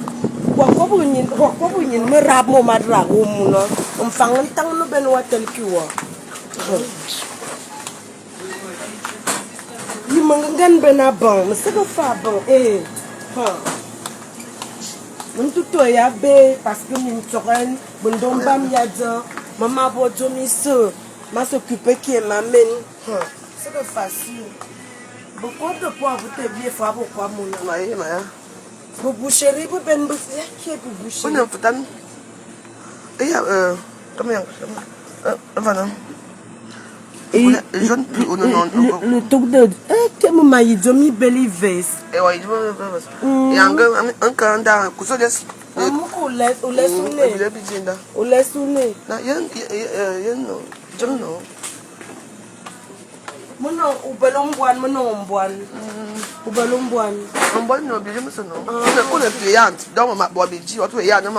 Speaker 2: wakobunyin me rab mo madra muna mfangan tang no ben watel kiwa yi mangan bena bon c'est que fa bon mun tuto ya be parce que min toren bundomba mi yadza mama bo jomi se ma s'occuper qui m'amène. C'est pas facile. Beaucoup de poids, vous te bien faire pourquoi mon
Speaker 1: oui,
Speaker 2: vous boucherez, vous ben bouffer, qui est pour boucher?
Speaker 1: On est peut-être. Et combien? Voilà. Et
Speaker 2: le truc de. Que mon mari domi belly vase.
Speaker 1: Et oui, et un candidat, cousodes.
Speaker 2: On laisse sonner. On laisse sonner.
Speaker 1: Non.
Speaker 2: Mono ubelomboan monomboan. Ubelomboan.
Speaker 1: On boit non bien mais non. On est payante. Donc ma boit biji, on payant non.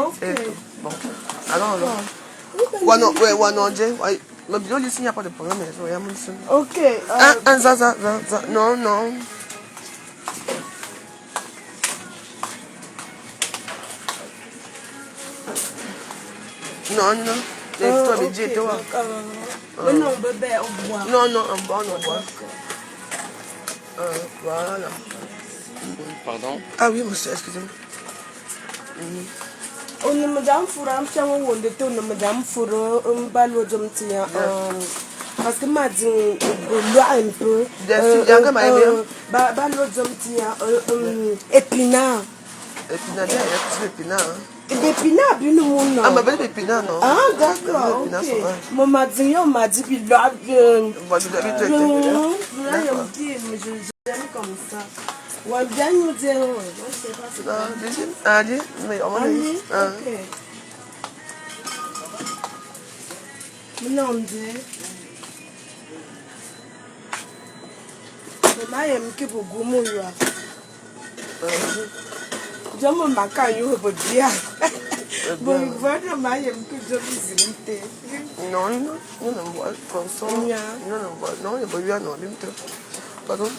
Speaker 2: OK.
Speaker 1: Bon. Alors. Ouais, non, mais bien ici il n'y a pas de problème, mais rien
Speaker 2: OK.
Speaker 1: Ça non. Non, non. Les toi, les diètes, toi.
Speaker 2: Mais non, bébé, on boit.
Speaker 1: Non, non, on boit, on boit. Voilà.
Speaker 3: Pardon?
Speaker 1: Ah oui, monsieur, excusez-moi.
Speaker 2: On ne me donne pas un chien ou on ne me donne pas un ballon de tia. Parce que m'a dit un peu. Ballon de tia, épinard.
Speaker 1: Épinard, il y a épinard.
Speaker 2: Épinard, bien non.
Speaker 1: Ah, ma belle épinard, non?
Speaker 2: Ah, d'accord. Mon m'a dit, qu'il a
Speaker 1: Moi, je l'avais traité.
Speaker 2: j'aime comme ça. Ouais, bien nous dire, je sais pas c'est quoi.
Speaker 1: Allez, mais on va aller.
Speaker 2: Non, dit. Mais aime que beaucoup mourir. J'aime ma caillou pour dire. Bon, voilà, ma aime que je visite.
Speaker 1: Non, non, non, non, François. Non, non, il n'y a pas eu un pardon?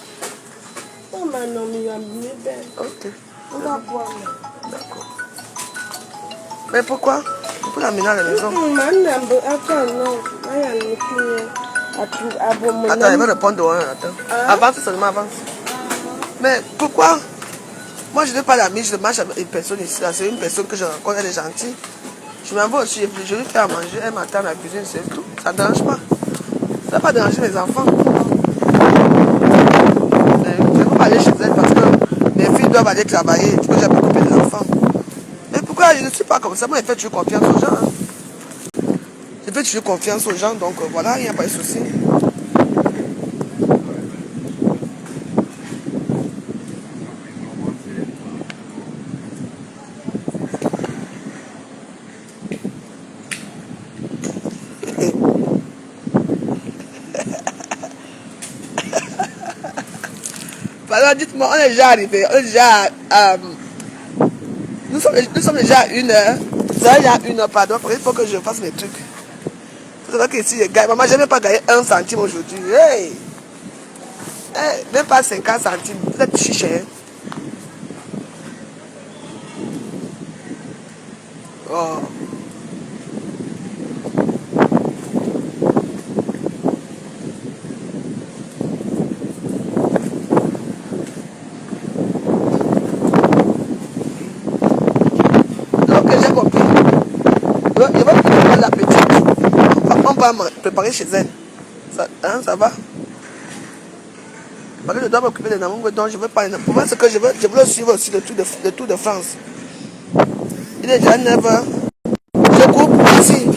Speaker 2: Oh, ma non, il y a mis bien.
Speaker 1: Ok.
Speaker 2: On va boire.
Speaker 1: D'accord. Mais pourquoi? Pour l'amener à la maison.
Speaker 2: Attends, non.
Speaker 1: Attends, il va répondre. Attends. Avance seulement, avance. Mais pourquoi? Moi, je ne vais pas l'amener, je marche avec une personne ici. C'est une personne que je rencontre, elle est gentille. Je m'en vais aussi, je lui fais à manger, elle m'attend à la cuisine, c'est tout. Ça ne dérange pas. Ça ne va pas déranger les enfants. Je ne vais pas aller chez elle parce que mes filles doivent aller travailler. Tu peux jamais couper les enfants. Mais pourquoi je ne suis pas comme ça? Moi, je fais toujours confiance aux gens. Hein. Je fais toujours confiance aux gens, donc voilà, il n'y a pas de souci. Alors dites-moi, on est déjà arrivé, on est déjà nous sommes déjà à 1h. Ça il y a 1h, pardon, il faut que je fasse mes trucs. C'est vrai que ici, maman, je n'ai même pas gagné 1 centime aujourd'hui. Hey! Hey, même pas 50 centimes, vous êtes chiché. Oh. J'ai compris. Je vais préparer la petite. On va me préparer chez elle. Ça va? Parce que je dois m'occuper des Namungo, donc je ne veux pas. Pour moi, c'est que je veux le suivre aussi le Tour de France. Il est déjà 9h. Je coupe ici.